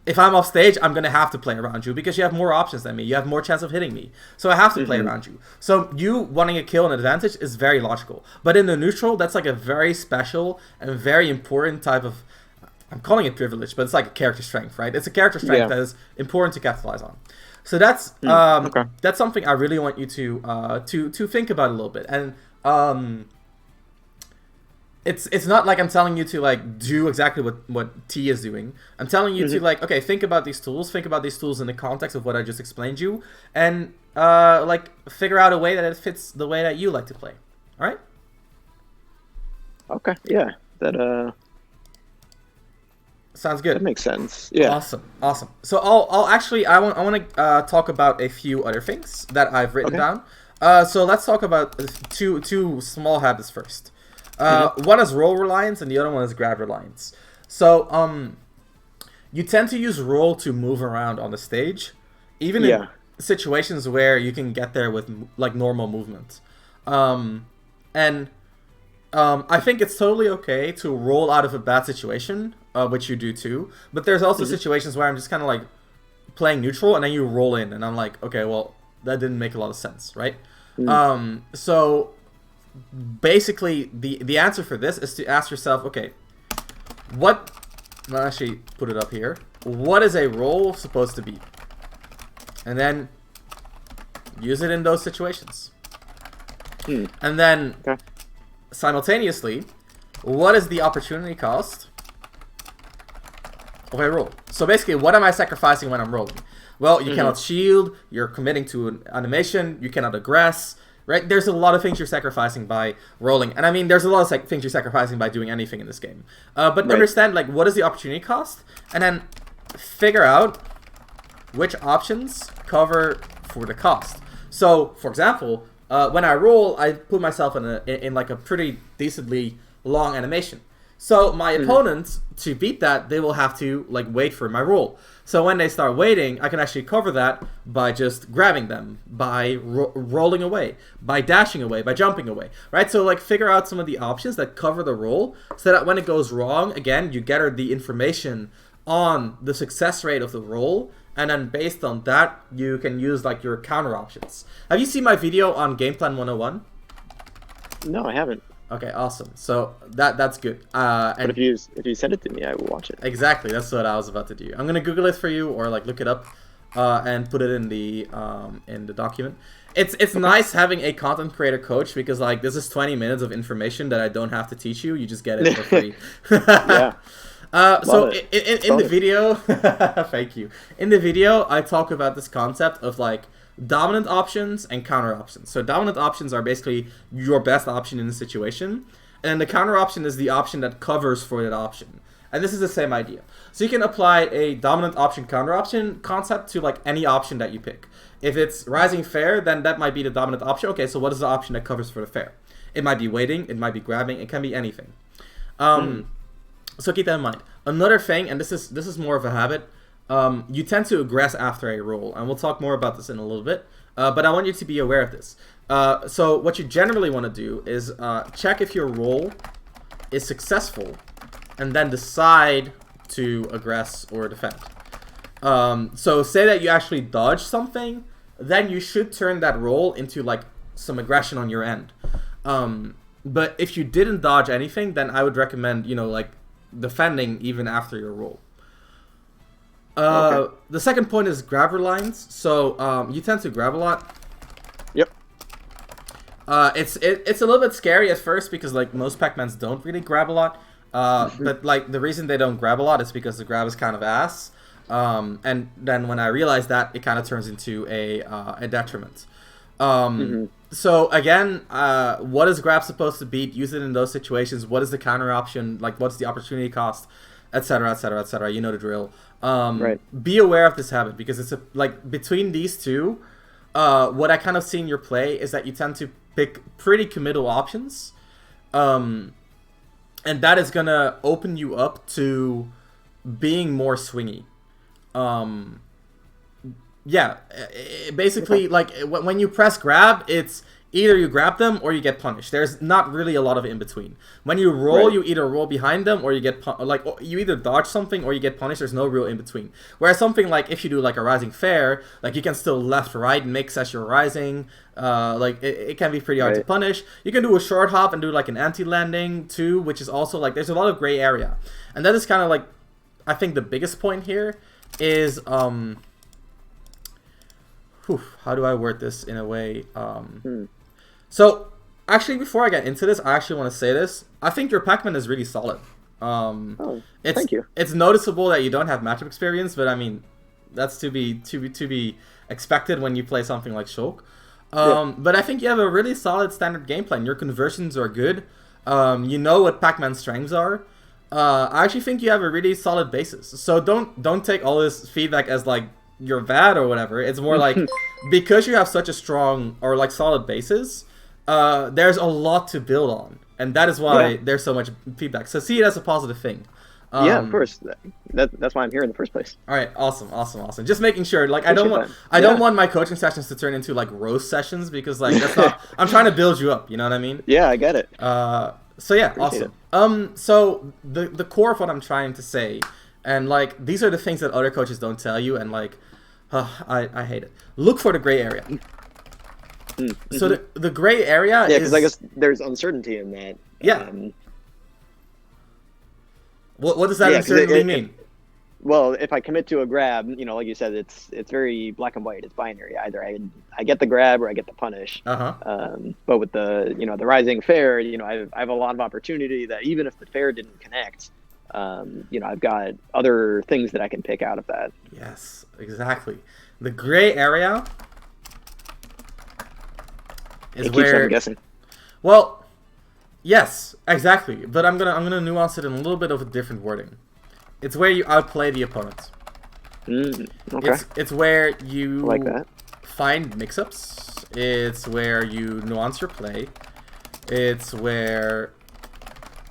if I'm off stage, I'm gonna have to play around you because you have more options than me. You have more chance of hitting me, so I have to play around you. So you wanting a kill and advantage is very logical. But in the neutral, that's like a very special and very important type of, I'm calling it privilege, but it's like a character strength, right? It's a character strength that is important to capitalize on. So that's that's something I really want you to think about a little bit. And it's not like I'm telling you to like do exactly what T is doing. I'm telling you to like, okay, think about these tools in the context of what I just explained you, and like figure out a way that it fits the way that you like to play. All right? Okay. Yeah. That sounds good. That makes sense. Yeah. Awesome. So I want to talk about a few other things that I've written down. So let's talk about two small habits first. One is roll reliance, and the other one is grab reliance. So, you tend to use roll to move around on the stage, even in situations where you can get there with like normal movement. And I think it's totally okay to roll out of a bad situation, which you do too. But there's also situations where I'm just kind of like playing neutral, and then you roll in, and I'm like, okay, well, that didn't make a lot of sense, right? So basically, the answer for this is to ask yourself, okay, I'll actually put it up here. What is a roll supposed to be? And then use it in those situations. And then simultaneously, what is the opportunity cost of a roll? So basically, what am I sacrificing when I'm rolling? Well, you cannot shield, you're committing to an animation, you cannot aggress, right? There's a lot of things you're sacrificing by rolling. And I mean, there's a lot of things you're sacrificing by doing anything in this game. But understand, like, what is the opportunity cost? And then figure out which options cover for the cost. So, for example, when I roll, I put myself in like a pretty decently long animation. So my opponents, to beat that, they will have to like wait for my roll. So when they start waiting, I can actually cover that by just grabbing them, by rolling away, by dashing away, by jumping away, right? So like figure out some of the options that cover the roll, so that when it goes wrong, again, you gather the information on the success rate of the roll, and then based on that, you can use like your counter options. Have you seen my video on Game Plan 101? No, I haven't. Okay, awesome. So that's good. But if you send it to me, I will watch it. Exactly, that's what I was about to do. I'm gonna Google it for you, or like look it up, and put it in the document. It's nice having a content creator coach, because like this is 20 minutes of information that I don't have to teach you. You just get it for free. Yeah. So in the video, thank you. In the video, I talk about this concept of like dominant options and counter options. So dominant options are basically your best option in the situation, and the counter option is the option that covers for that option. And this is the same idea. So you can apply a dominant option counter option concept to like any option that you pick. If it's rising fair, then that might be the dominant option. Okay, so what is the option that covers for the fair? It might be waiting, it might be grabbing, it can be anything. So keep that in mind. Another thing, and this is more of a habit, you tend to aggress after a roll, and we'll talk more about this in a little bit, but I want you to be aware of this. So what you generally want to do is check if your roll is successful, and then decide to aggress or defend. So say that you actually dodge something, then you should turn that roll into like some aggression on your end. But if you didn't dodge anything, then I would recommend, like defending even after your roll. Okay. The second point is grabber lines. So you tend to grab a lot. Yep. It's a little bit scary at first, because like most Pac-Mans don't really grab a lot. But like the reason they don't grab a lot is because the grab is kind of ass. And then when I realized that, it kind of turns into a detriment. So again, what is grab supposed to beat? Use it in those situations. What is the counter option? Like, what's the opportunity cost, etc., etc., etc. You know the drill. Right. Be aware of this habit, because it's like between these two, what I kind of see in your play is that you tend to pick pretty committal options, and that is gonna open you up to being more swingy. Yeah, basically, like when you press grab, it's either you grab them or you get punished. There's not really a lot of in between. When you roll, you either roll behind them or you get you either dodge something or you get punished. There's no real in between. Whereas something like if you do like a rising fair, like you can still left right mix as you're rising. Like it can be pretty hard to punish. You can do a short hop and do like an anti-landing too, which is also like there's a lot of gray area, and that is kind of like I think the biggest point here is how do I word this in a way? So, actually, before I get into this, I actually want to say this. I think your Pac-Man is really solid. Thank you. It's noticeable that you don't have matchup experience, but I mean, that's to be expected when you play something like Shulk. But I think you have a really solid standard game plan. Your conversions are good. You know what Pac-Man's strengths are. I actually think you have a really solid basis. So don't take all this feedback as like you're bad or whatever. It's more like because you have such a strong or like solid basis, there's a lot to build on. and that is why there's so much feedback. So see it as a positive thing. Yeah, of course. That's why I'm here in the first place. All right, awesome. Just making sure. Like, I don't want my coaching sessions to turn into like roast sessions, because like that's not. I'm trying to build you up. You know what I mean? Yeah, I get it. So yeah, Appreciate awesome. So the core of what I'm trying to say, and like these are the things that other coaches don't tell you, and like, I hate it. Look for the gray area. Mm-hmm. So the gray area. Yeah, because I guess there's uncertainty in that. Yeah. What does that uncertainty mean? Well, if I commit to a grab, like you said, it's very black and white. It's binary. Either I get the grab or I get the punish. But with the the rising fair, I have a lot of opportunity that even if the fair didn't connect, I've got other things that I can pick out of that. Yes, exactly. The gray area is where second guessing. Well, yes, exactly. But I'm gonna nuance it in a little bit of a different wording. It's where you outplay the opponent. Okay. It's where you like that. Find mix-ups. It's where you nuance your play. It's where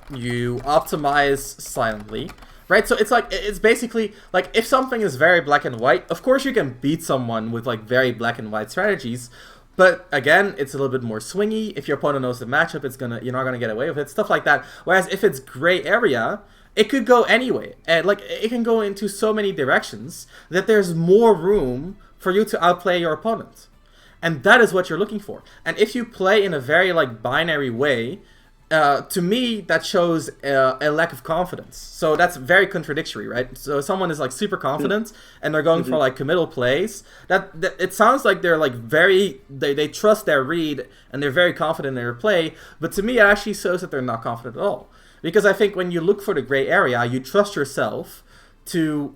you optimize silently. Right? So it's basically like if something is very black and white, of course you can beat someone with like very black and white strategies. But again, it's a little bit more swingy. If your opponent knows the matchup, you're not gonna get away with it. Stuff like that. Whereas if it's gray area, it could go anyway. And like it can go into so many directions that there's more room for you to outplay your opponent. And that is what you're looking for. And if you play in a very like binary way, to me that shows a lack of confidence. So that's very contradictory, right? So someone is like super confident and they're going for like committal plays. That it sounds like they're like they trust their read and they're very confident in their play. But to me, it actually shows that they're not confident at all. Because I think when you look for the gray area, you trust yourself to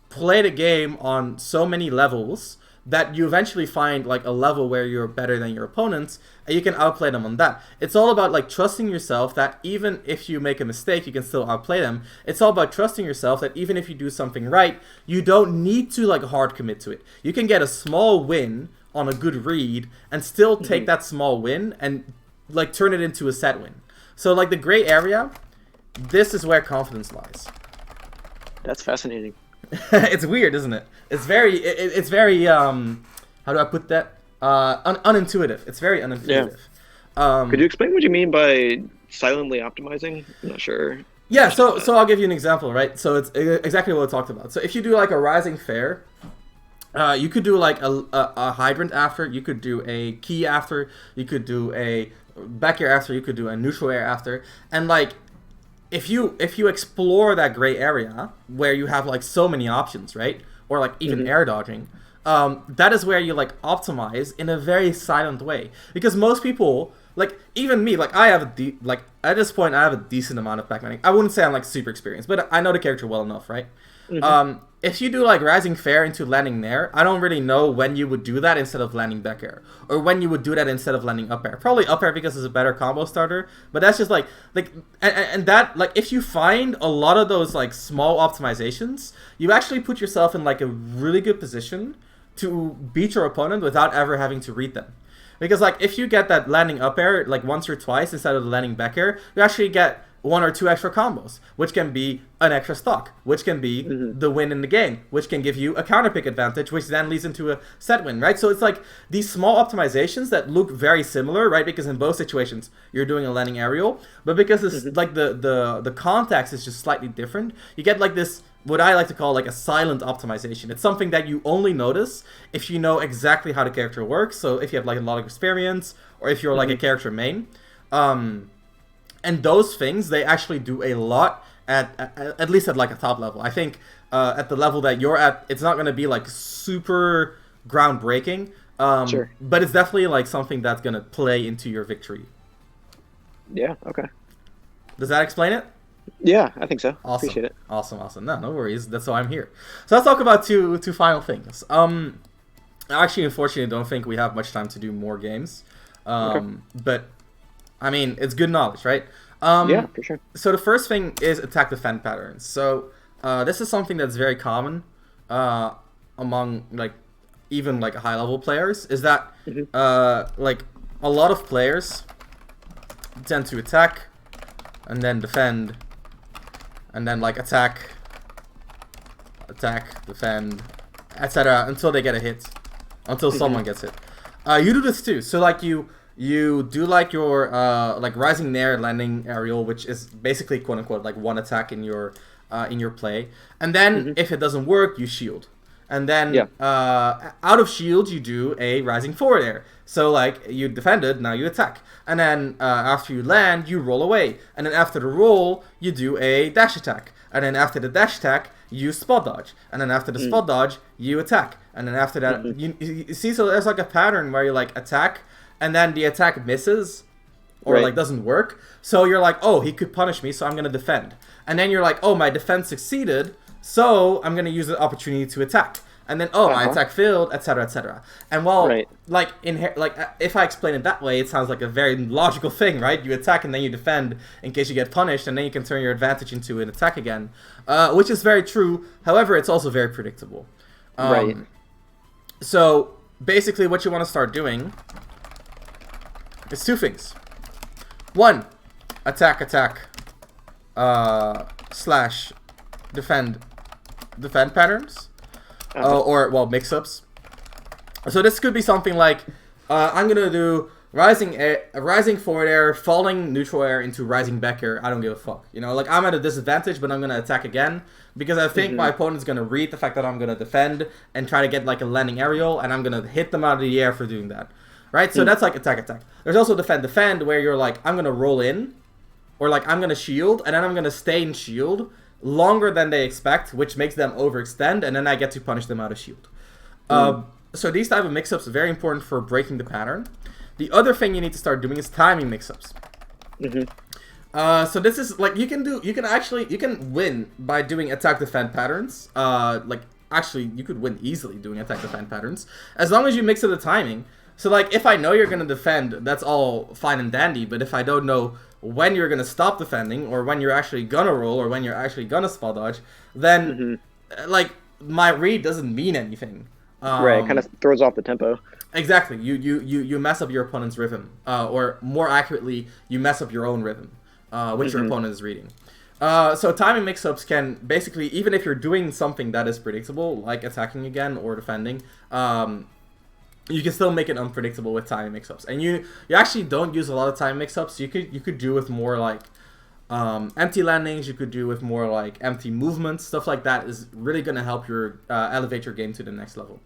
play the game on so many levels that you eventually find like a level where you're better than your opponents and you can outplay them on that. It's all about like trusting yourself that even if you make a mistake, you can still outplay them. It's all about trusting yourself that even if you do something right, you don't need to like hard commit to it. You can get a small win on a good read and still take that small win and like turn it into a set win. So like the gray area, this is where confidence lies. That's fascinating. It's weird, isn't it? It's very how do I put that? Unintuitive. It's very unintuitive. Yeah. Could you explain what you mean by silently optimizing? I'm not sure. Yeah, so I'll give you an example, right? So it's exactly what I talked about. So if you do like a rising fair, you could do like a hydrant after, you could do a key after, you could do a back air after, you could do a neutral air after, and like if you explore that gray area where you have like so many options, right? Or like even air dodging, that is where you like optimize in a very silent way. Because most people, like even me, like I have like at this point I have a decent amount of backmanning. I wouldn't say I'm like super experienced, but I know the character well enough, right? If you do like rising fair into landing nair, I don't really know when you would do that instead of landing back air, or when you would do that instead of landing up air. Probably up air because it's a better combo starter, but that's just like and that like if you find a lot of those like small optimizations, you actually put yourself in like a really good position to beat your opponent without ever having to read them. Because like if you get that landing up air like once or twice instead of the landing back air, you actually get 1 or 2 extra combos, which can be an extra stock, which can be the win in the game, which can give you a counter pick advantage, which then leads into a set win, right? So it's like these small optimizations that look very similar, right? Because in both situations you're doing a landing aerial, but because it's like the context is just slightly different, you get like this what I like to call like a silent optimization. It's something that you only notice if you know exactly how the character works. So if you have like a lot of experience, or if you're like a character main. And those things, they actually do a lot at least at like a top level. I think at the level that you're at, it's not going to be like super groundbreaking. Sure. But it's definitely like something that's going to play into your victory. Yeah, okay. Does that explain it? Yeah, I think so. Awesome. Appreciate it. Awesome. No worries. That's why I'm here. So let's talk about two final things. I actually, unfortunately, don't think we have much time to do more games. But I mean, it's good knowledge, right? Yeah, for sure. So the first thing is attack defend patterns. So this is something that's very common among like even like high level players. Is that like a lot of players tend to attack, and then defend, and then like attack, defend, etc. until they get a hit, until someone gets hit. You do this too. So like you do like your like rising nair, landing aerial, which is basically quote unquote like one attack in your play, and then if it doesn't work, you shield. And then out of shield, you do a rising forward air. So like you defended, now you attack. And then after you land, you roll away. And then after the roll, you do a dash attack. And then after the dash attack, you spot dodge. And then after the spot dodge, you attack. And then after that, you see, so there's like a pattern where you like attack, and then the attack misses, or like doesn't work. So you're like, oh, he could punish me, so I'm gonna defend. And then you're like, oh, my defense succeeded, so I'm gonna use the opportunity to attack. And then, oh, my attack failed, etc., etc. And while, like, if I explain it that way, it sounds like a very logical thing, right? You attack and then you defend in case you get punished, and then you can turn your advantage into an attack again, which is very true. However, it's also very predictable. So basically, what you want to start doing is two things. One, attack, slash defend patterns. Or, well, mix-ups. So this could be something like, I'm going to do rising forward air, falling neutral air into rising back air. I don't give a fuck. You know, like, I'm at a disadvantage, but I'm going to attack again. Because I think my opponent's going to read the fact that I'm going to defend and try to get, like, a landing aerial, and I'm going to hit them out of the air for doing that. Right? So that's like attack. There's also defend, where you're like, I'm going to roll in, or like, I'm going to shield, and then I'm going to stay in shield longer than they expect, which makes them overextend, and then I get to punish them out of shield. So these type of mix-ups are very important for breaking the pattern. The other thing you need to start doing is timing mix-ups. So this is like you can win by doing attack defend patterns. Like actually you could win easily doing attack defend patterns as long as you mix up the timing. So like if I know you're gonna defend, that's all fine and dandy, but if I don't know when you're gonna stop defending, or when you're actually gonna roll, or when you're actually gonna spot dodge, then like my read doesn't mean anything. Right, it kind of throws off the tempo. Exactly. You mess up your opponent's rhythm, or more accurately, you mess up your own rhythm, which your opponent is reading. So timing mix-ups can basically, even if you're doing something that is predictable, like attacking again or defending, you can still make it unpredictable with timing mix-ups. And you actually don't use a lot of time mix-ups. You could do with more like empty landings. You could do with more like empty movements. Stuff like that is really going to help your elevate your game to the next level.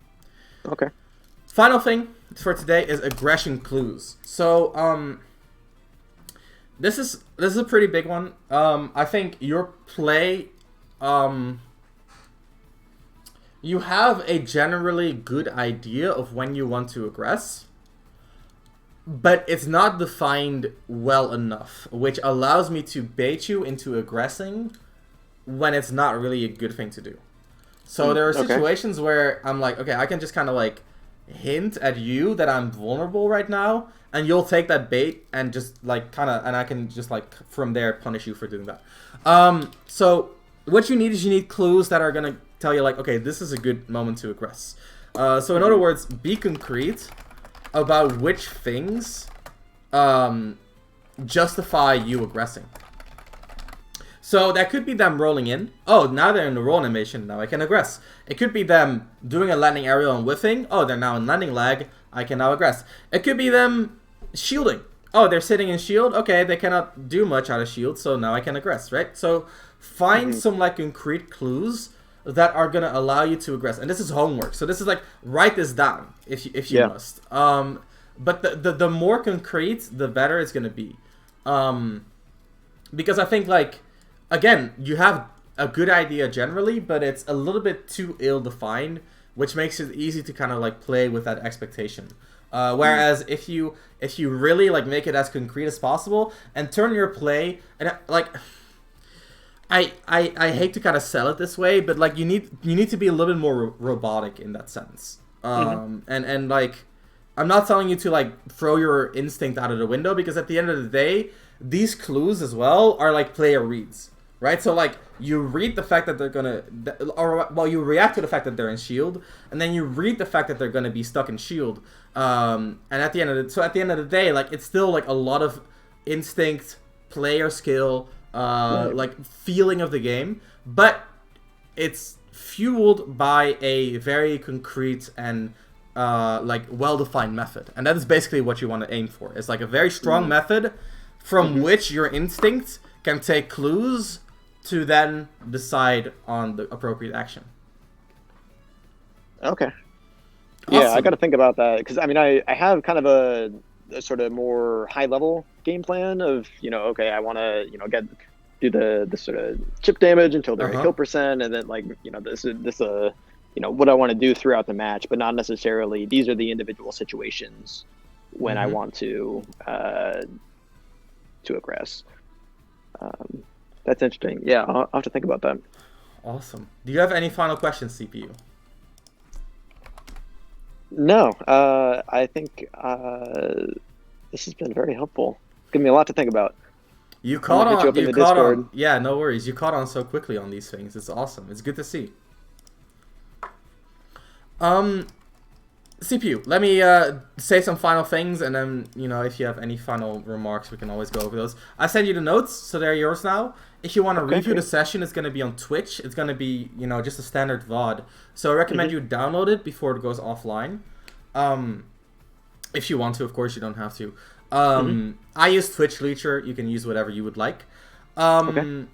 Okay. Final thing for today is aggression clues. So this is a pretty big one. I think your play, you have a generally good idea of when you want to aggress, but it's not defined well enough, which allows me to bait you into aggressing when it's not really a good thing to do. So there are situations where I'm like, okay, I can just kind of like hint at you that I'm vulnerable right now, and you'll take that bait and just like kind of, and I can just like from there punish you for doing that. So what you need is you need clues that are gonna tell you like, okay, this is a good moment to aggress. So in other words, be concrete about which things justify you aggressing. So that could be them rolling in. Oh, now they're in the roll animation. Now I can aggress. It could be them doing a landing aerial and whiffing. Oh, they're now in landing lag. I can now aggress. It could be them shielding. Oh, they're sitting in shield. Okay, they cannot do much out of shield, so now I can aggress, right? So find some like concrete clues that are gonna allow you to aggress. And this is homework. So this is like, write this down if you must. But the more concrete, the better it's gonna be. Because I think like, again, you have a good idea generally, but it's a little bit too ill-defined, which makes it easy to kind of like play with that expectation. Whereas if you really like make it as concrete as possible and turn your play, and like I hate to kind of sell it this way, but like you need to be a little bit more robotic in that sense. And like I'm not telling you to like throw your instinct out of the window, because at the end of the day, these clues as well are like player reads. Right, so like you read the fact that they're gonna, or well, you react to the fact that they're in shield, and then you read the fact that they're gonna be stuck in shield. And at the end of the day, like it's still like a lot of instinct, player skill, Right. like feeling of the game, but it's fueled by a very concrete and like well-defined method, and that is basically what you want to aim for. It's like a very strong method from which your instinct can take clues to then decide on the appropriate action. Okay. Yeah, I Awesome. got to think about that because I mean, I have kind of a sort of more high level game plan of, okay, I want to, do the sort of chip damage until they're at Uh-huh. kill percent, and then like, this what I want to do throughout the match, but not necessarily these are the individual situations when I Mm-hmm. want to aggress. Um, that's interesting. Yeah, I'll have to think about that. Awesome. Do you have any final questions, CPU? No, I think this has been very helpful. Give me a lot to think about. You I'm caught gonna hit you on. up in You the caught on. Discord. Yeah, no worries. You caught on so quickly on these things. It's awesome. It's good to see. Um, CPU, let me say some final things, and then, if you have any final remarks, we can always go over those. I sent you the notes, so they're yours now. If you want to Okay, review the great. session, it's going to be on Twitch. It's going to be, just a standard VOD. So I recommend Hmm. you download it before it goes offline. Um, if you want to, of course, you don't have to. Hmm. I use Twitch Leecher. You can use whatever you would like. Okay. Um,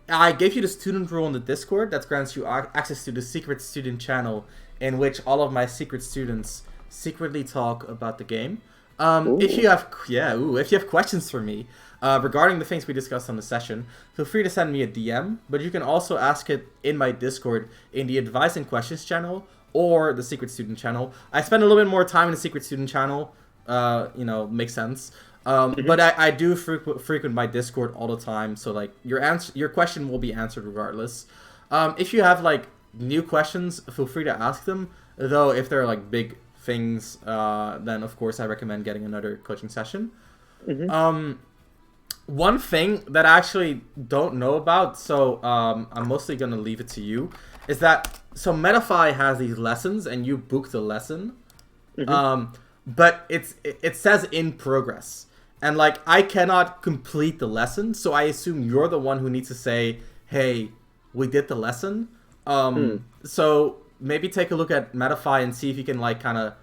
I gave you the student rule in the Discord that grants you access to the secret student channel in which all of my secret students secretly talk about the game. If Ooh. you have if you have questions for me regarding the things we discussed on the session, feel free to send me a DM. But you can also ask it in my Discord in the advice and questions channel or the secret student channel. I spend a little bit more time in the secret student channel. Makes sense. Hmm. But I do frequent my Discord all the time, so like your question will be answered regardless. If you have like new questions, feel free to ask them. Though if they're like big things, then of course I recommend getting another coaching session. Hmm. One thing that I actually don't know about, so I'm mostly gonna leave it to you, is that so Metafy has these lessons and you book the lesson, Hmm. um, but it says in progress, and like I cannot complete the lesson, so I assume you're the one who needs to say, "Hey, we did the lesson." Hmm. So maybe take a look at Metafy and see if you can like kind of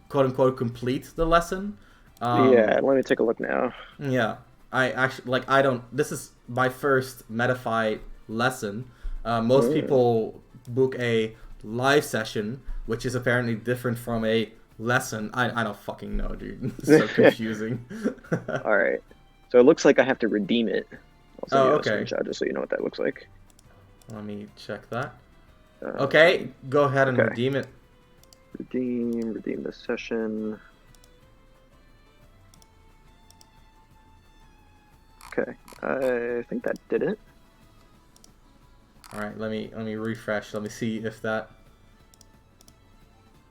quote unquote complete the lesson. Yeah, Um, let me take a look now. yeah, I actually like I don't. This is my first Metafy lesson. Most Mm. people book a live session, which is apparently different from a lesson. I don't fucking know, dude. It's so confusing. All right. So it looks like I have to redeem it. I'll send Oh, you a okay. screenshot just so you know what that looks like. Let me check that. Okay, Um, go ahead and okay. redeem it. Redeem the session. Okay. I think that did it. All right, let me refresh. Let me see if that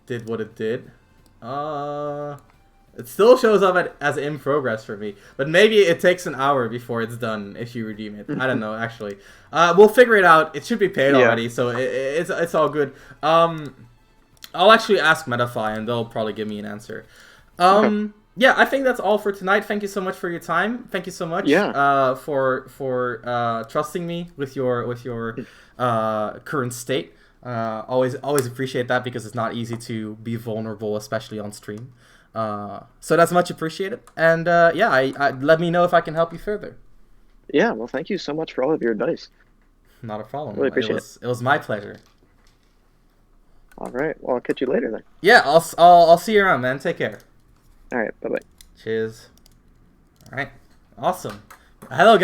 did what it did. It still shows up as in progress for me, but maybe it takes an hour before it's done if you redeem it. I don't know actually. We'll figure it out. It should be paid Yeah. already, so it's all good. I'll actually ask Metafy and they'll probably give me an answer. Okay. Yeah, I think that's all for tonight. Thank you so much for your time. Thank you so much Yeah. for trusting me with your current state. Always appreciate that because it's not easy to be vulnerable, especially on stream. So that's much appreciated. And yeah, I let me know if I can help you further. Yeah. Well, thank you so much for all of your advice. Not a Really problem. It appreciate it. was my pleasure. All right. Well, I'll catch you later then. Yeah, I'll see you around, man. Take care. All right. Bye bye. Cheers. All right. Awesome. Hello, guys.